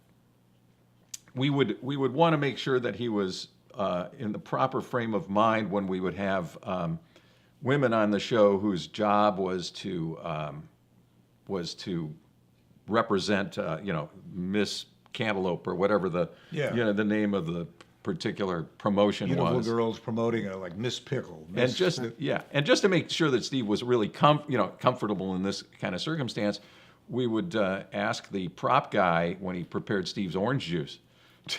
we would want to make sure that he was in the proper frame of mind when we would have women on the show whose job was to represent, you know, Miss Cantaloupe or whatever the Yeah. you know, the name of the particular promotion Beautiful was. girls promoting her like Miss Pickle. And just to make sure that Steve was really comfortable in this kind of circumstance, we would ask the prop guy when he prepared Steve's orange juice to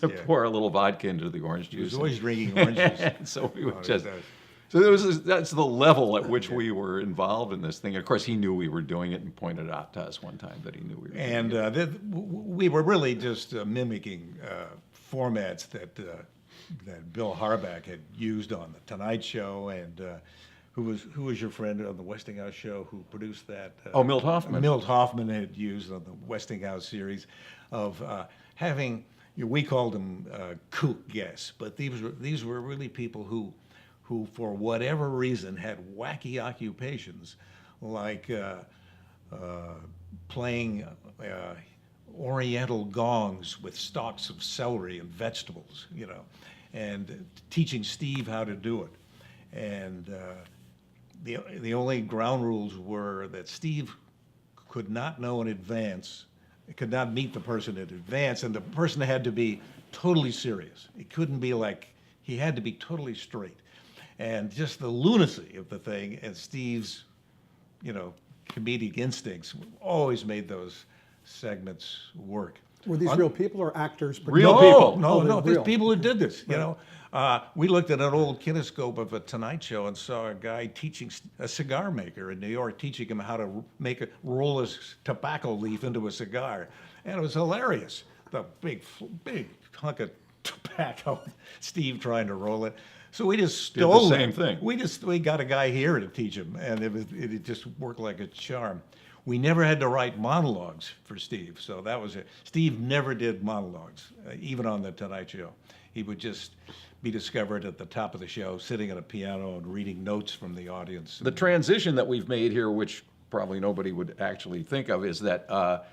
Yeah. pour a little vodka into the orange He was juice. always drinking oranges. And so we would Oh, just. that's- So that's the level at which we were involved in this thing. Of course, he knew we were doing it and pointed out to us one time that he knew we were doing And it. we were really just mimicking formats that Bill Harback had used on the Tonight Show, and who was your friend on the Westinghouse show who produced that? Oh, Milt Hoffman. Milt Hoffman had used on the Westinghouse series of having, we called them kook guests, but these were really people who for whatever reason had wacky occupations, like playing oriental gongs with stalks of celery and vegetables, you know, and teaching Steve how to do it. And the only ground rules were that Steve could not know in advance, could not meet the person in advance, and the person had to be totally serious. It couldn't be like, he had to be totally straight. And just the lunacy of the thing and Steve's, you know, comedic instincts always made those segments work. Were these real people or actors? Real No, people. no, Oh, no. they're There's real. people who did this. You know, we looked at an old kinescope of a Tonight Show and saw a guy teaching a cigar maker in New York, teaching him how to roll a tobacco leaf into a cigar, and it was hilarious. The big hunk of tobacco, Steve trying to roll it. So we just stole same it. thing. We got a guy here to teach him, and it just worked like a charm. We never had to write monologues for Steve, so that was it. Steve never did monologues, even on the Tonight Show. He would just be discovered at the top of the show, sitting at a piano and reading notes from the audience. The transition that we've made here, which probably nobody would actually think of, is that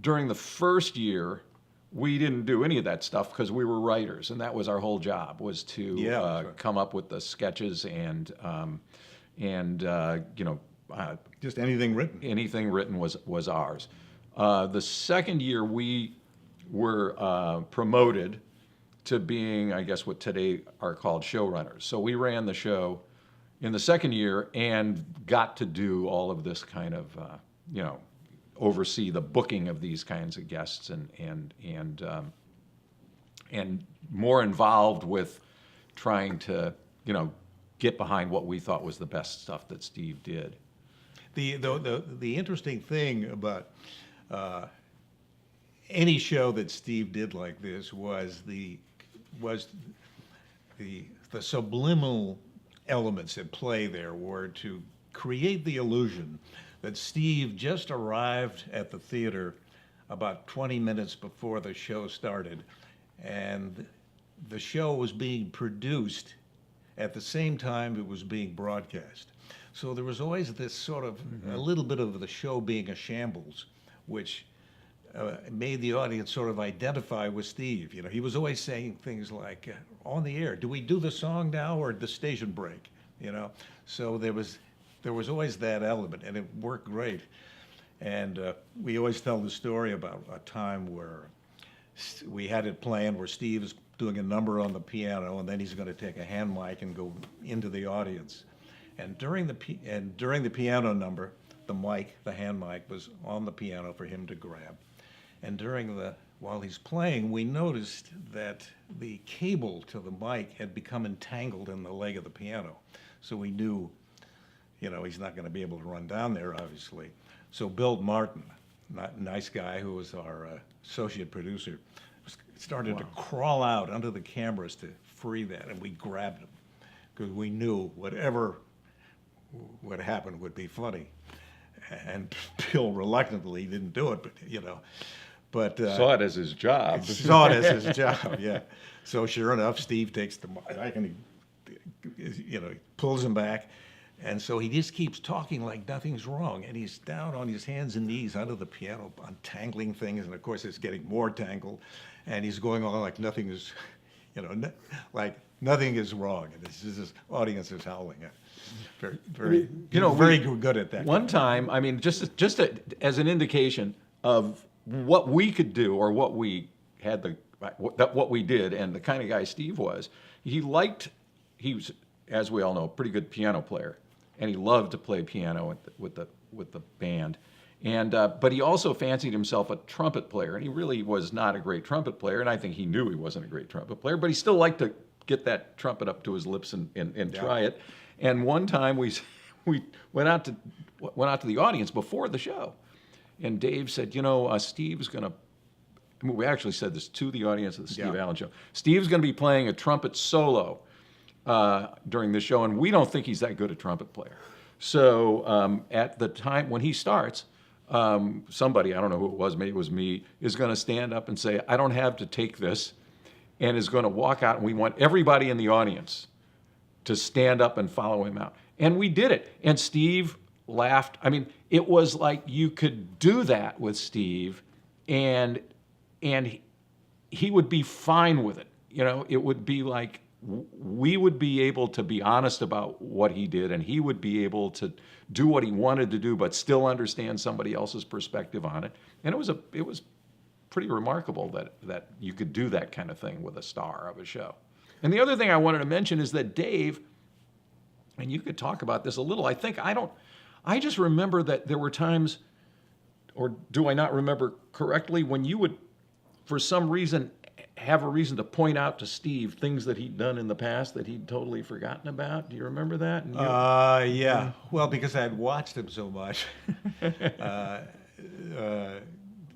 during the first year, we didn't do any of that stuff because we were writers, and that was our whole job, was to Yeah, that's right. come up with the sketches and you know, Just anything written. anything written was ours. The second year, we were promoted to being, I guess, what today are called showrunners. So we ran the show in the second year and got to do all of this kind of, you know, oversee the booking of these kinds of guests and more involved with trying to, you know, get behind what we thought was the best stuff that Steve did. The interesting thing about any show that Steve did like this was the subliminal elements at play there were to create the illusion that Steve just arrived at the theater about 20 minutes before the show started, and the show was being produced at the same time it was being broadcast. So there was always this sort of a little bit of the show being a shambles, which made the audience sort of identify with Steve. You know, he was always saying things like, "On the air, do we do the song now or the station break?" You know, so there was always that element, and it worked great. And we always tell the story about a time where we had it planned where Steve is doing a number on the piano, and then he's going to take a hand mic and go into the audience. And during the piano number, the hand mic was on the piano for him to grab. And while he's playing, we noticed that the cable to the mic had become entangled in the leg of the piano. So we knew, he's not going to be able to run down there, obviously. So Bill Martin, nice guy who was our associate producer, started to crawl out under the cameras to free that, and we grabbed him because we knew whatever would happen would be funny. And Bill reluctantly didn't do it, but Saw it as his job. saw it as his job, yeah. So sure enough, Steve takes the mic and he pulls him back. And so he just keeps talking like nothing's wrong. And he's down on his hands and knees under the piano, untangling things. And of course, it's getting more tangled. And he's going on like nothing is, like nothing is wrong. And this audience is howling. Very, very, very good at that. One time, I mean, just as an indication of what we could do or what we had what we did and the kind of guy Steve was, he was, as we all know, a pretty good piano player, and he loved to play piano with the band. And but he also fancied himself a trumpet player, and he really was not a great trumpet player, and I think he knew he wasn't a great trumpet player, but he still liked to get that trumpet up to his lips and try it. And one time we went out to the audience before the show, and Dave said, Steve's going to. I mean, we actually said this to the audience of the Steve Allen Show. Steve's going to be playing a trumpet solo during the show, and we don't think he's that good a trumpet player. So at the time when he starts, somebody, I don't know who it was, maybe it was me, is going to stand up and say, I don't have to take this, and is going to walk out, and we want everybody in the audience to stand up and follow him out. And we did it. And Steve laughed. I mean, it was like you could do that with Steve, and he would be fine with it. It would be like we would be able to be honest about what he did, and he would be able to do what he wanted to do, but still understand somebody else's perspective on it. And it was pretty remarkable that you could do that kind of thing with a star of a show. And the other thing I wanted to mention is that Dave, and you could talk about this a little, I just remember that there were times, or do I not remember correctly, when you would, for some reason, have a reason to point out to Steve things that he'd done in the past that he'd totally forgotten about. Do you remember that? Yeah. Well, because I'd watched him so much.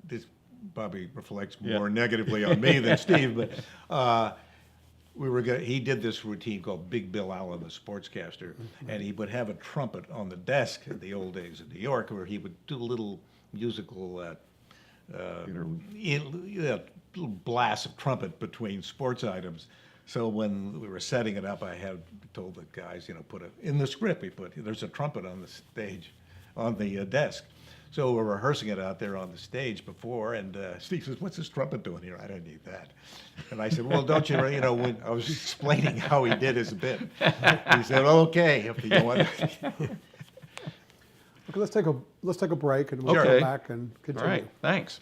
This probably reflects more negatively on me than Steve, but he did this routine called Big Bill Allen, the sportscaster, and he would have a trumpet on the desk in the old days in New York, where he would do little musical little blasts of trumpet between sports items. So when we were setting it up, I had told the guys, in the script, there's a trumpet on the stage, on the desk. So we're rehearsing it out there on the stage before, and Steve says, "What's this trumpet doing here? I don't need that." And I said, "Well, don't you?" When I was explaining how he did his bit, he said, "Okay, if you want." Okay, let's take a break, and we'll Okay. come back and continue. All right, thanks.